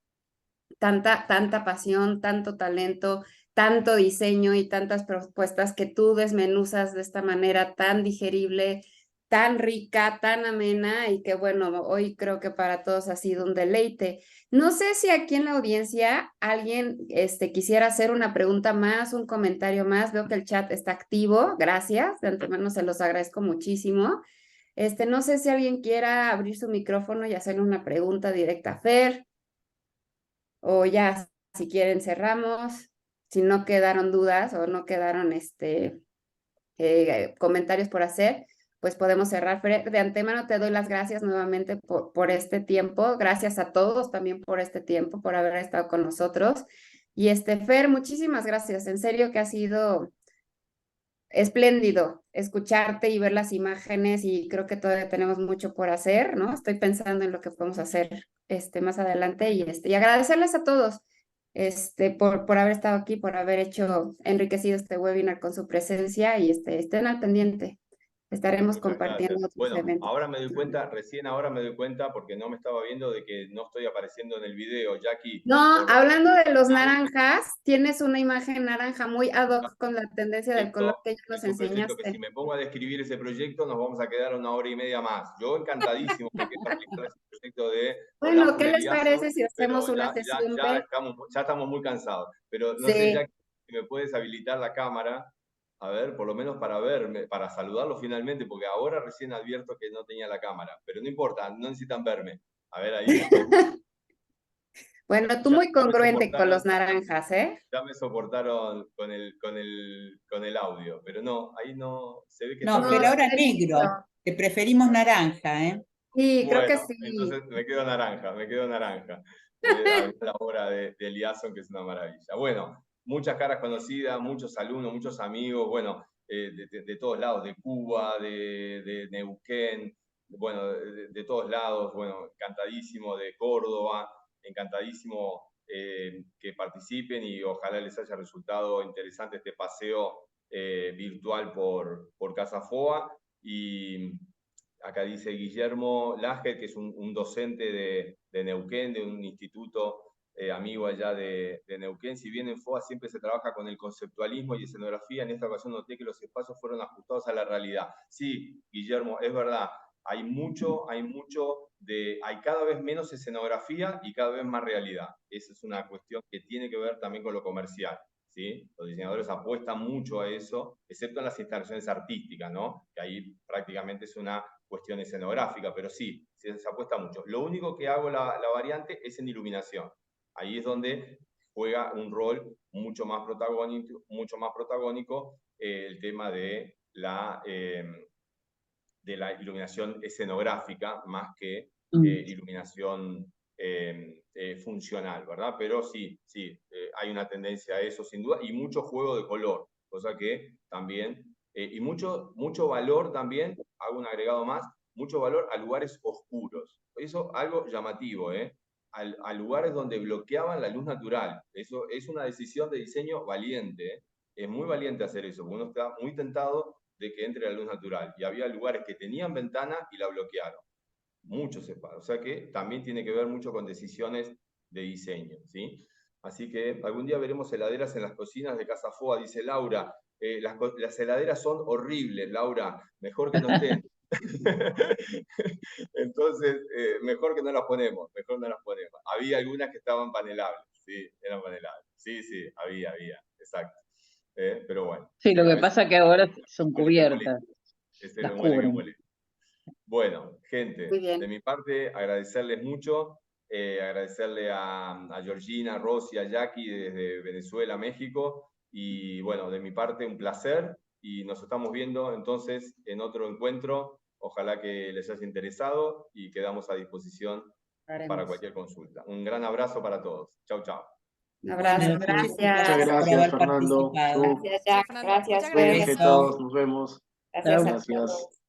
tanta pasión, tanto talento, tanto diseño y tantas propuestas que tú desmenuzas de esta manera tan digerible, tan rica, tan amena, y que bueno, hoy creo que para todos ha sido un deleite. No sé si aquí en la audiencia alguien quisiera hacer una pregunta más, un comentario más. Veo que el chat está activo, gracias, de antemano se los agradezco muchísimo. No sé si alguien quiera abrir su micrófono y hacerle una pregunta directa a Fer, o ya, si quieren, cerramos. si no quedaron dudas o no quedaron comentarios por hacer, pues podemos cerrar. Fer, de antemano te doy las gracias nuevamente por este tiempo. Gracias a todos también por este tiempo, por haber estado con nosotros. Y Fer, muchísimas gracias. En serio que ha sido espléndido escucharte y ver las imágenes, y creo que todavía tenemos mucho por hacer, ¿no? Estoy pensando en lo que podemos hacer más adelante, y agradecerles a todos por haber estado aquí, por haber enriquecido este webinar con su presencia, y estén al pendiente. Estaremos Muchas compartiendo gracias. otros Bueno, eventos. ahora me doy cuenta, recién ahora me doy cuenta, porque no me estaba viendo, de que no estoy apareciendo en el video, Jackie. No, Por hablando de los naranjas, tienes una imagen naranja muy ad hoc con la tendencia del color esto que ya nos es un proyecto que, si enseñaste. me pongo a describir ese proyecto, nos vamos a quedar 1 hora y media más. Yo encantadísimo de que aplicar ese proyecto de Bueno, Olafur ¿qué les Eliasson, parece si hacemos pero una sesión B? ya estamos muy cansados. Pero no sé, Sí. Jackie, si me puedes habilitar la cámara, a ver, por lo menos para verme, para saludarlo finalmente, porque ahora recién advierto que no tenía la cámara, pero no importa, no necesitan verme. A ver, ahí. Bueno, tú Ya muy me congruente con soportaron, los naranjas, ¿eh? ya me soportaron con el audio, pero no, ahí no, se ve que No, está No, pero medio... ahora se ve negro. lindo. Te preferimos naranja, ¿eh? Sí, creo que Bueno, sí. entonces me quedo naranja, me quedo naranja. La obra de Eliasson, que es una maravilla. Bueno, muchas caras conocidas, muchos alumnos, muchos amigos, bueno, de todos lados, de Cuba, de Neuquén, bueno, de todos lados, bueno, encantadísimo, de Córdoba, encantadísimo que participen, y ojalá les haya resultado interesante este paseo virtual por Casa Foa. Y acá dice Guillermo Laje, que es un docente de Neuquén, de un instituto amigo allá de Neuquén. Si bien en FOA siempre se trabaja con el conceptualismo y escenografía, en esta ocasión noté que los espacios fueron ajustados a la realidad. Sí, Guillermo, es verdad. Hay cada vez menos escenografía y cada vez más realidad. Esa es una cuestión que tiene que ver también con lo comercial, ¿sí? Los diseñadores apuestan mucho a eso, excepto en las instalaciones artísticas, ¿no? Que ahí prácticamente es una cuestión escenográfica, pero sí, se apuesta mucho. Lo único que hago la variante es en iluminación. Ahí es donde juega un rol mucho más protagónico el tema de la iluminación escenográfica, más que iluminación funcional, ¿verdad? Pero sí, hay una tendencia a eso, sin duda, y mucho juego de color, cosa que también, y mucho valor también, hago un agregado más, mucho valor a lugares oscuros. Eso algo llamativo, ¿eh? A lugares donde bloqueaban la luz natural. Eso es una decisión de diseño valiente, ¿eh? Es muy valiente hacer eso, porque uno está muy tentado de que entre la luz natural. Y había lugares que tenían ventana y la bloquearon. Muchos espacios. O sea que también tiene que ver mucho con decisiones de diseño, ¿sí? Así que algún día veremos heladeras en las cocinas de Casa Foa, dice Laura. Las heladeras son horribles, Laura. Mejor que no estén. Entonces, mejor que no las ponemos, Había algunas que estaban panelables, sí, eran panelables. Sí, había, exacto. Pero bueno. Sí, lo a que veces pasa que ahora son molesta. cubiertas, Ese las lo muele que cubren. muele. Bueno, Muy gente, bien. de mi parte, agradecerles mucho, agradecerle a Georgina, a Rosy, a Jackie desde Venezuela, México, y bueno, de mi parte un placer, y nos estamos viendo entonces en otro encuentro. Ojalá que les haya interesado y quedamos a disposición para cualquier consulta. Un gran abrazo para todos. Chau, chau. Un abrazo, Bueno, gracias. muchas gracias por haber participado. Gracias, Jack. Fernando, Gracias, muchas Fer. gracias. Besos. Nos vemos. Gracias a Gracias. todos.